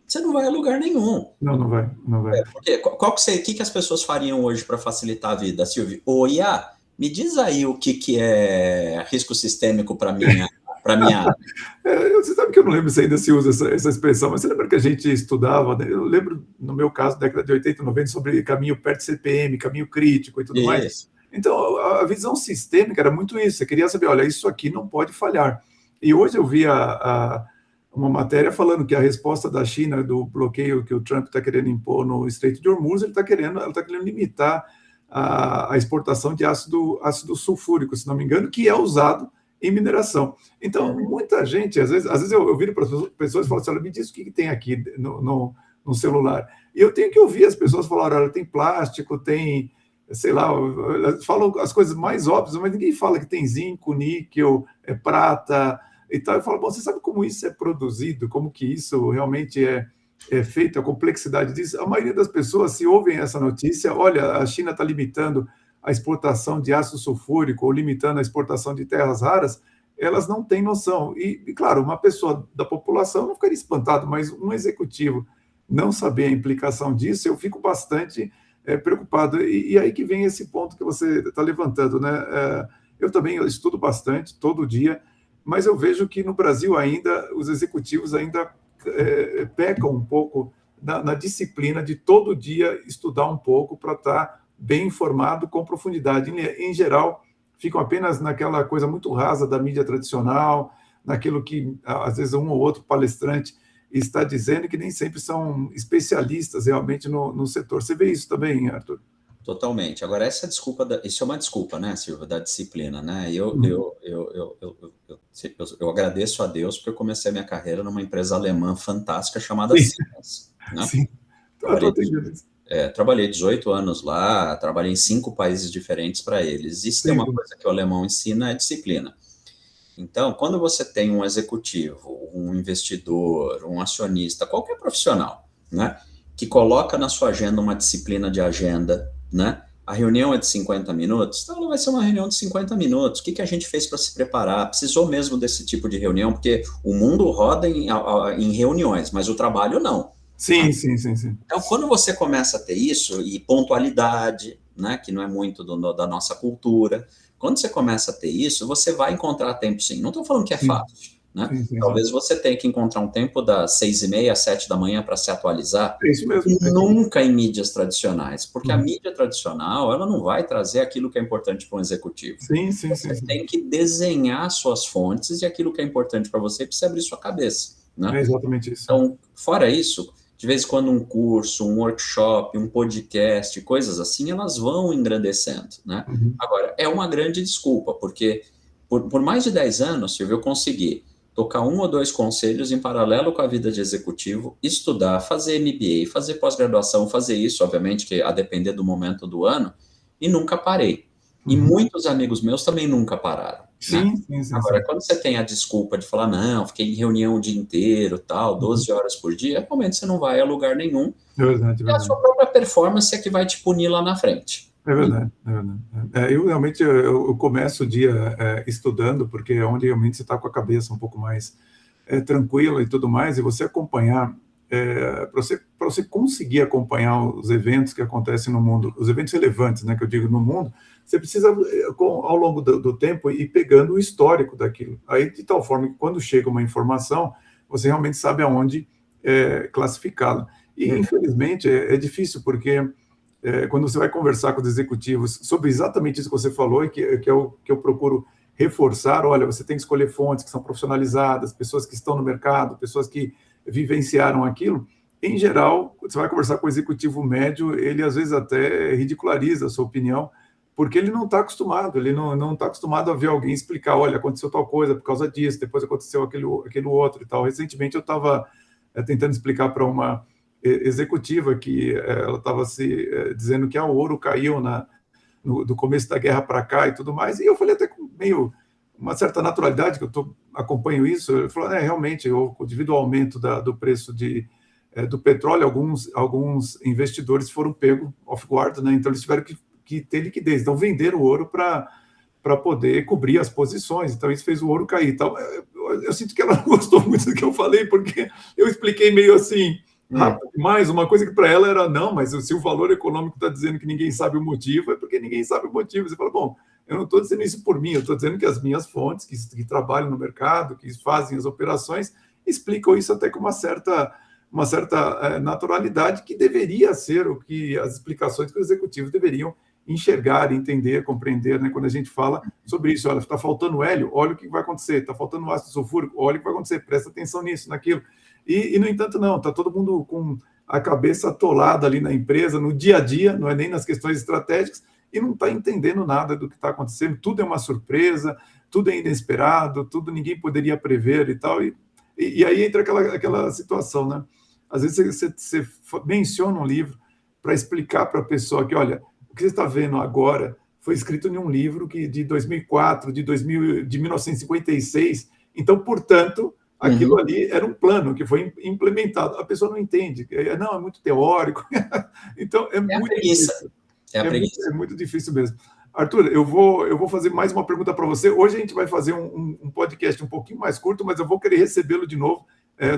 você não vai a lugar nenhum. Não vai. Porque o que as pessoas fariam hoje para facilitar a vida, Silvio? IA, me diz aí o que é risco sistêmico para minha área. Você sabe que eu não lembro se ainda se usa essa expressão, mas você lembra que a gente estudava, né? Eu lembro, no meu caso, década de 80 e 90, sobre caminho perto de CPM, caminho crítico e tudo mais. Então, a visão sistêmica era muito isso. Você queria saber, olha, isso aqui não pode falhar. E hoje eu vi uma matéria falando que a resposta da China do bloqueio que o Trump está querendo impor no Estreito de Hormuz, ela está querendo limitar a exportação de ácido sulfúrico, se não me engano, que é usado em mineração. Então, muita gente, às vezes eu viro para as pessoas e falo assim, olha, me diz o que tem aqui no celular. E eu tenho que ouvir as pessoas falarem, olha, tem plástico, tem, sei lá, falam as coisas mais óbvias, mas ninguém fala que tem zinco, níquel, prata e tal. Eu falo, bom, você sabe como isso é produzido, como que isso realmente é feito, a complexidade disso? A maioria das pessoas, se ouvem essa notícia, olha, a China está limitando a exportação de ácido sulfúrico ou limitando a exportação de terras raras, elas não têm noção. E claro, uma pessoa da população não ficaria espantado, mas um executivo não saber a implicação disso, eu fico bastante preocupado. E aí que vem esse ponto que você está levantando, né? Eu também estudo bastante, todo dia, mas eu vejo que no Brasil ainda, os executivos ainda pecam um pouco na disciplina de todo dia estudar um pouco para estar bem informado com profundidade. Em geral, ficam apenas naquela coisa muito rasa da mídia tradicional, naquilo que, às vezes, um ou outro palestrante está dizendo, que nem sempre são especialistas realmente no setor. Você vê isso também, Arthur? Totalmente. Agora, isso é uma desculpa, né, Silvio, da disciplina, né? Eu agradeço a Deus porque eu comecei a minha carreira numa empresa alemã fantástica chamada Siemens, né? Sim, trabalhei 18 anos lá, trabalhei em 5 países diferentes para eles. E se tem uma coisa que o alemão ensina é disciplina. Então, quando você tem um executivo, um investidor, um acionista, qualquer profissional, né, que coloca na sua agenda uma disciplina de agenda, né, a reunião é de 50 minutos, então ela vai ser uma reunião de 50 minutos. O que a gente fez para se preparar? Precisou mesmo desse tipo de reunião, porque o mundo roda em reuniões, mas o trabalho não. Sim. Então, quando você começa a ter isso, e pontualidade, né, que não é muito da nossa cultura, quando você começa a ter isso, você vai encontrar tempo sim. Não estou falando que é fácil, né? Sim. Talvez você tenha que encontrar um tempo das 6h30 às 7 da manhã para se atualizar. É isso mesmo. E nunca em mídias tradicionais, porque a mídia tradicional, ela não vai trazer aquilo que é importante para um executivo. Você tem que desenhar suas fontes e aquilo que é importante para você precisa abrir sua cabeça, né? É exatamente isso. Então, fora isso, de vez em quando um curso, um workshop, um podcast, coisas assim, elas vão engrandecendo, né? Agora, é uma grande desculpa, porque por mais de 10 anos, Silvio, eu consegui tocar 1 ou 2 conselhos em paralelo com a vida de executivo, estudar, fazer MBA, fazer pós-graduação, fazer isso, obviamente, que a depender do momento do ano, e nunca parei. E muitos amigos meus também nunca pararam. Sim. Agora, quando você tem a desculpa de falar, não, fiquei em reunião o dia inteiro, tal, 12 horas por dia, realmente você não vai a lugar nenhum. É verdade. E a sua própria performance é que vai te punir lá na frente. É verdade. Eu realmente eu começo o dia estudando, porque é onde realmente você está com a cabeça um pouco mais tranquila e tudo mais, e você acompanhar, para você conseguir acompanhar os eventos que acontecem no mundo, os eventos relevantes, né, que eu digo no mundo, você precisa, ao longo do tempo, ir pegando o histórico daquilo. Aí, de tal forma que, quando chega uma informação, você realmente sabe aonde classificá-la. E, infelizmente, é difícil, porque quando você vai conversar com os executivos sobre exatamente isso que você falou, e que é o que eu procuro reforçar, olha, você tem que escolher fontes que são profissionalizadas, pessoas que estão no mercado, pessoas que vivenciaram aquilo. Em geral, você vai conversar com o executivo médio, ele às vezes até ridiculariza a sua opinião, porque ele não está acostumado, ele não está acostumado a ver alguém explicar, olha, aconteceu tal coisa por causa disso, depois aconteceu aquele outro e tal. Recentemente eu estava tentando explicar para uma executiva que ela estava dizendo que o ouro caiu do começo da guerra para cá e tudo mais, e eu falei até com meio uma certa naturalidade, que eu acompanho isso. Ele falou, realmente, devido ao aumento do preço do petróleo, alguns investidores foram pegos off-guard, né? Então eles tiveram que ter liquidez, então venderam o ouro para poder cobrir as posições, então isso fez o ouro cair. Então, eu sinto que ela não gostou muito do que eu falei, porque eu expliquei meio assim, rápido demais, uma coisa que para ela era, não, mas se o valor econômico está dizendo que ninguém sabe o motivo, é porque ninguém sabe o motivo. Você fala, bom, eu não estou dizendo isso por mim, eu estou dizendo que as minhas fontes, que trabalham no mercado, que fazem as operações, explicam isso até com uma certa naturalidade, que deveria ser o que as explicações que os executivos deveriam enxergar, entender, compreender, né? Quando a gente fala sobre isso, olha, está faltando hélio, olha o que vai acontecer, está faltando ácido sulfúrico, olha o que vai acontecer, presta atenção nisso, naquilo. No entanto, não, está todo mundo com a cabeça atolada ali na empresa, no dia a dia, não é nem nas questões estratégicas, e não está entendendo nada do que está acontecendo, tudo é uma surpresa, tudo é inesperado, tudo ninguém poderia prever e tal, e aí entra aquela situação, né? Às vezes você menciona um livro para explicar para a pessoa que, olha, o que você está vendo agora foi escrito em um livro de 2004, de 1956, então, portanto, aquilo ali era um plano que foi implementado. A pessoa não entende, não, é muito teórico, então é muito difícil. É muito difícil mesmo. Arthur, eu vou fazer mais uma pergunta para você. Hoje a gente vai fazer um podcast um pouquinho mais curto, mas eu vou querer recebê-lo de novo.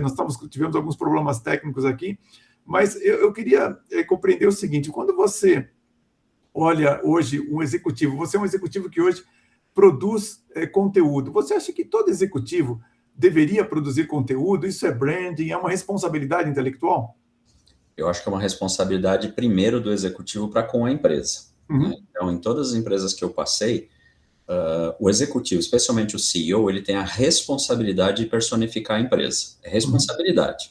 Nós tivemos alguns problemas técnicos aqui, mas eu queria compreender o seguinte: quando você olha hoje um executivo, você é um executivo que hoje produz conteúdo, você acha que todo executivo deveria produzir conteúdo? Isso é branding? É uma responsabilidade intelectual? Eu acho que é uma responsabilidade primeiro do executivo para com a empresa. Né? Então, em todas as empresas que eu passei, o executivo, especialmente o CEO, ele tem a responsabilidade de personificar a empresa. É responsabilidade.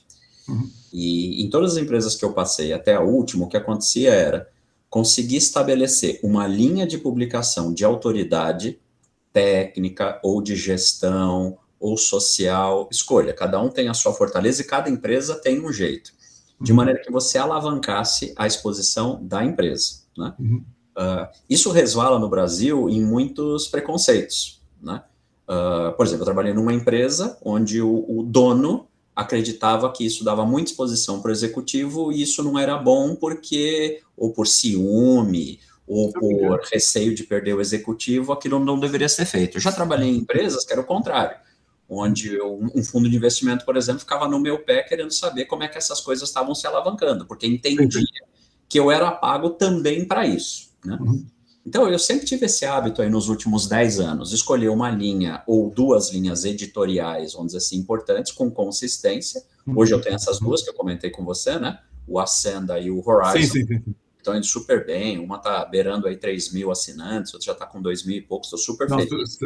E em todas as empresas que eu passei, até a última, o que acontecia era conseguir estabelecer uma linha de publicação de autoridade técnica ou de gestão ou social, escolha, cada um tem a sua fortaleza e cada empresa tem um jeito, de maneira que você alavancasse a exposição da empresa, né? Isso resvala no Brasil em muitos preconceitos, né? Por exemplo, eu trabalhei numa empresa onde o dono acreditava que isso dava muita exposição para o executivo e isso não era bom porque, ou por ciúme, ou por receio de perder o executivo, aquilo não deveria ser feito. Eu já trabalhei em empresas que era o contrário, onde um fundo de investimento, por exemplo, ficava no meu pé querendo saber como é que essas coisas estavam se alavancando, porque entendia que eu era pago também para isso, né? Então, eu sempre tive esse hábito aí nos últimos 10 anos, escolher uma linha ou duas linhas editoriais, vamos dizer assim, importantes, com consistência. Hoje eu tenho essas duas que eu comentei com você, né? O Ascenda e o Horizon. Sim. Estão indo super bem, uma está beirando aí 3 mil assinantes, outra já está com 2 mil e poucos, estou super feliz.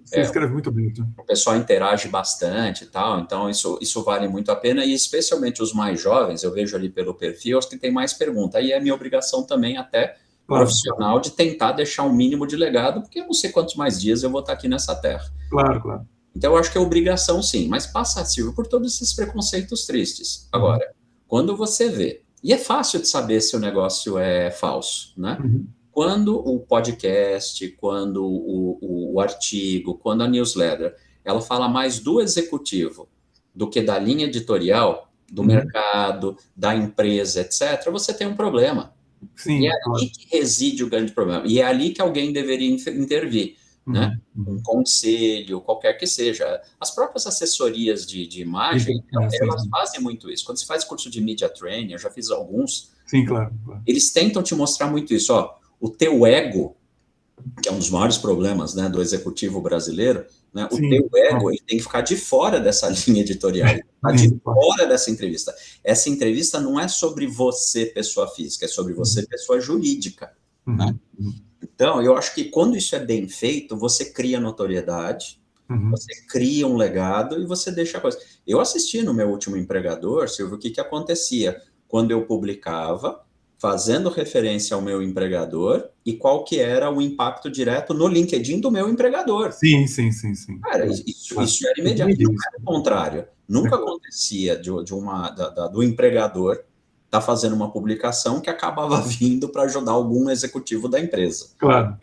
Você escreve muito bem. O pessoal interage bastante e tal, então isso vale muito a pena, e especialmente os mais jovens, eu vejo ali pelo perfil, os que têm mais pergunta, aí é minha obrigação também até profissional de tentar deixar um mínimo de legado, porque eu não sei quantos mais dias eu vou estar aqui nessa terra. Claro. Então eu acho que é obrigação sim, mas passa, Silvio, por todos esses preconceitos tristes. Agora, quando você vê, e é fácil de saber se o negócio é falso, né? Quando o podcast, quando o artigo, quando a newsletter, ela fala mais do executivo do que da linha editorial, do mercado, da empresa, etc., você tem um problema. Sim, e é ali que reside o grande problema. E é ali que alguém deveria intervir, né? Um conselho, qualquer que seja. As próprias assessorias de imagem, elas fazem muito isso. Quando você faz curso de media training, eu já fiz alguns. Sim, claro. Eles tentam te mostrar muito isso. Ó, o teu ego, que é um dos maiores problemas, né, do executivo brasileiro, né? O teu ego ele tem que ficar de fora dessa linha editorial, de fora dessa entrevista. Essa entrevista não é sobre você, pessoa física, é sobre você, pessoa jurídica. Né? Então, eu acho que quando isso é bem feito, você cria notoriedade, você cria um legado e você deixa a coisa. Eu assisti no meu último empregador, Silvio, o que acontecia quando eu publicava, fazendo referência ao meu empregador e qual que era o impacto direto no LinkedIn do meu empregador. Sim. Cara, isso era imediato. Nunca era o contrário. Nunca acontecia do empregador estar fazendo uma publicação que acabava vindo para ajudar algum executivo da empresa. Claro.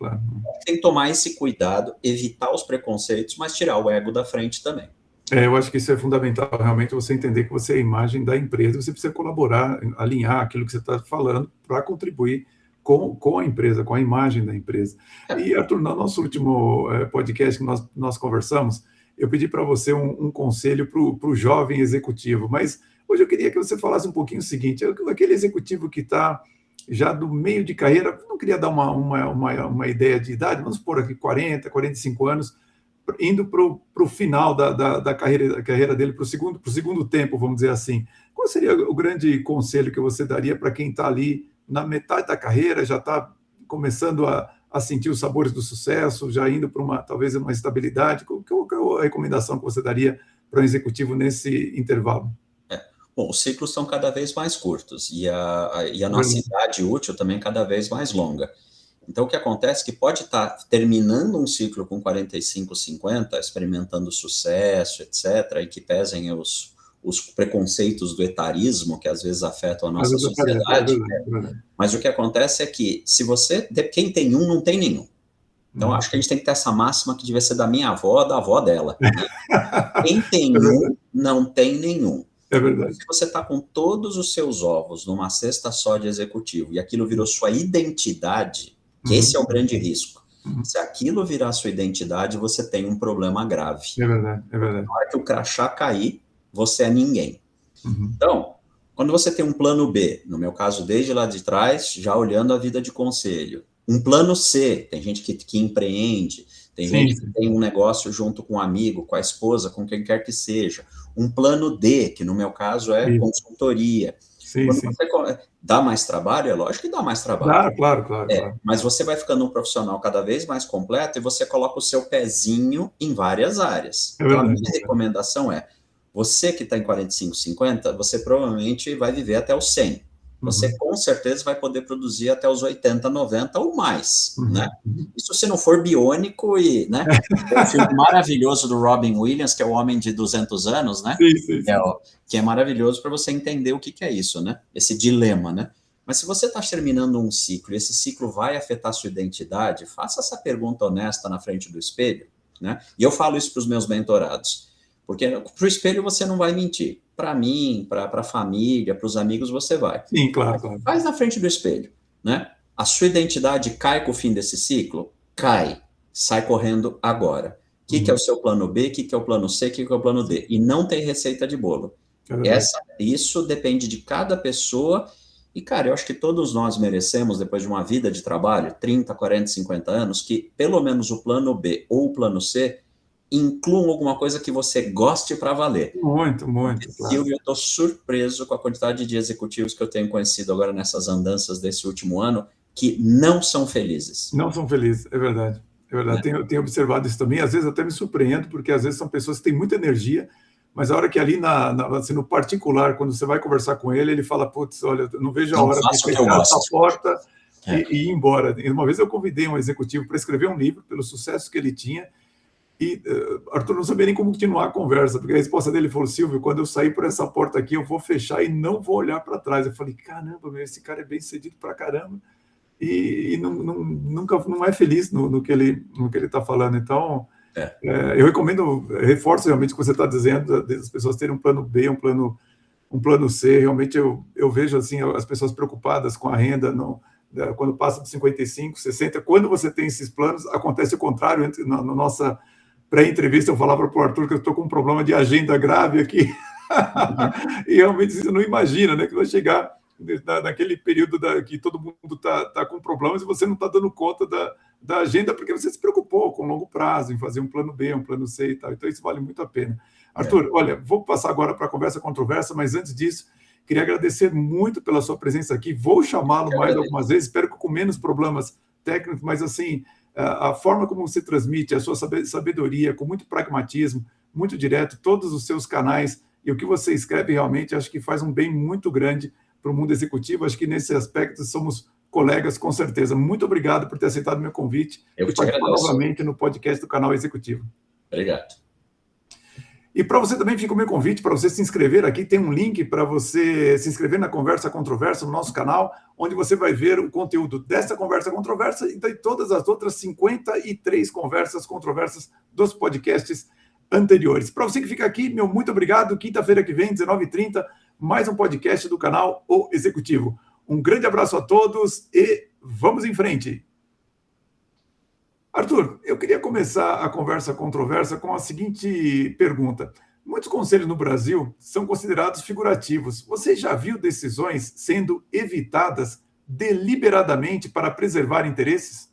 Tem que tomar esse cuidado, evitar os preconceitos, mas tirar o ego da frente também. Eu acho que isso é fundamental, realmente, você entender que você é a imagem da empresa, você precisa colaborar, alinhar aquilo que você está falando para contribuir com a empresa, com a imagem da empresa. E, Arthur, no nosso último podcast que nós conversamos, eu pedi para você um conselho para o jovem executivo, mas hoje eu queria que você falasse um pouquinho o seguinte: aquele executivo que está já do meio de carreira, não queria dar uma ideia de idade, vamos supor aqui 40, 45 anos, indo para o final da carreira dele, para o segundo tempo, vamos dizer assim. Qual seria o grande conselho que você daria para quem está ali na metade da carreira, já está começando a sentir os sabores do sucesso, já indo para talvez uma estabilidade? Qual é a recomendação que você daria para um executivo nesse intervalo? Bom, os ciclos são cada vez mais curtos e a nossa idade útil também cada vez mais longa. Então, o que acontece é que pode estar terminando um ciclo com 45, 50, experimentando sucesso, etc., e que pesem os preconceitos do etarismo, que às vezes afetam a nossa sociedade. Mas o que acontece é que, quem tem um, não tem nenhum. Então, acho que a gente tem que ter essa máxima que devia ser da minha avó, da avó dela. Quem tem um, não tem nenhum. É verdade. Se você está com todos os seus ovos numa cesta só de executivo e aquilo virou sua identidade, que esse é o grande risco. Se aquilo virar sua identidade, você tem um problema grave. É verdade, é verdade. Na hora que o crachá cair, você é ninguém. Então, quando você tem um plano B, no meu caso, desde lá de trás, já olhando a vida de conselho, um plano C, tem gente que empreende, tem gente que tem um negócio junto com um amigo, com a esposa, com quem quer que seja. Um plano D, que no meu caso é consultoria. Você dá mais trabalho? É lógico que dá mais trabalho. Claro. Mas você vai ficando um profissional cada vez mais completo e você coloca o seu pezinho em várias áreas. Então, a minha recomendação é, você que está em 45, 50, você provavelmente vai viver até os 100. Você com certeza vai poder produzir até os 80, 90 ou mais, né? Isso se não for biônico e, né? Tem um filme maravilhoso do Robin Williams, que é o Homem de 200 anos, né? Sim. Que é maravilhoso para você entender o que é isso, né? Esse dilema, né? Mas se você está terminando um ciclo e esse ciclo vai afetar a sua identidade, faça essa pergunta honesta na frente do espelho, né? E eu falo isso para os meus mentorados, porque para o espelho você não vai mentir. Para mim, para a família, para os amigos, você vai. Sim, claro. Faz na frente do espelho, né? A sua identidade cai com o fim desse ciclo? Cai. Sai correndo agora. O que é o seu plano B? O que é o plano C? O que é o plano D? E não tem receita de bolo. Isso depende de cada pessoa. E, cara, eu acho que todos nós merecemos, depois de uma vida de trabalho, 30, 40, 50 anos, que pelo menos o plano B ou o plano C incluam alguma coisa que você goste para valer. Muito, claro. Silvio, eu estou surpreso com a quantidade de executivos que eu tenho conhecido agora nessas andanças desse último ano, que não são felizes. Não são felizes, é verdade. Eu tenho observado isso também, às vezes até me surpreendo, porque às vezes são pessoas que têm muita energia, mas a hora que ali assim, no particular, quando você vai conversar com ele, ele fala, putz, olha, eu não vejo a hora de fechar essa porta e ir embora. Uma vez eu convidei um executivo para escrever um livro, pelo sucesso que ele tinha, e Arthur não sabia nem como continuar a conversa, porque a resposta dele falou, Silvio, quando eu sair por essa porta aqui, eu vou fechar e não vou olhar para trás. Eu falei, caramba, esse cara é bem sucedido pra caramba, e nunca não é feliz no que ele está falando. Então, eu reforço realmente o que você está dizendo, das pessoas terem um plano B, um plano C. Realmente eu vejo assim, as pessoas preocupadas com a renda, quando passa de 55, 60, quando você tem esses planos, acontece o contrário. Na nossa pré-entrevista, eu falava para o Arthur que eu estou com um problema de agenda grave aqui, e realmente você não imagina, né, que vai chegar naquele período que todo mundo está com problemas e você não está dando conta da agenda, porque você se preocupou com longo prazo, em fazer um plano B, um plano C e tal. Então, isso vale muito a pena. Arthur, olha, vou passar agora para a conversa controversa, mas antes disso, queria agradecer muito pela sua presença aqui. Vou chamá-lo mais algumas vezes, espero que com menos problemas técnicos, mas assim, a forma como você transmite, a sua sabedoria, com muito pragmatismo, muito direto, todos os seus canais e o que você escreve realmente, acho que faz um bem muito grande para o mundo executivo. Acho que nesse aspecto somos colegas, com certeza. Muito obrigado por ter aceitado o meu convite. Eu te agradeço. Novamente no podcast do Canal Executivo. Obrigado. E para você também fica o meu convite para você se inscrever aqui, tem um link para você se inscrever na Conversa Controversa no nosso canal, onde você vai ver o conteúdo dessa Conversa Controversa e de todas as outras 53 conversas controversas dos podcasts anteriores. Para você que fica aqui, meu muito obrigado. Quinta-feira que vem, 19h30, mais um podcast do canal O Executivo. Um grande abraço a todos e vamos em frente. Arthur, eu queria começar a conversa controversa com a seguinte pergunta. Muitos conselhos no Brasil são considerados figurativos. Você já viu decisões sendo evitadas deliberadamente para preservar interesses?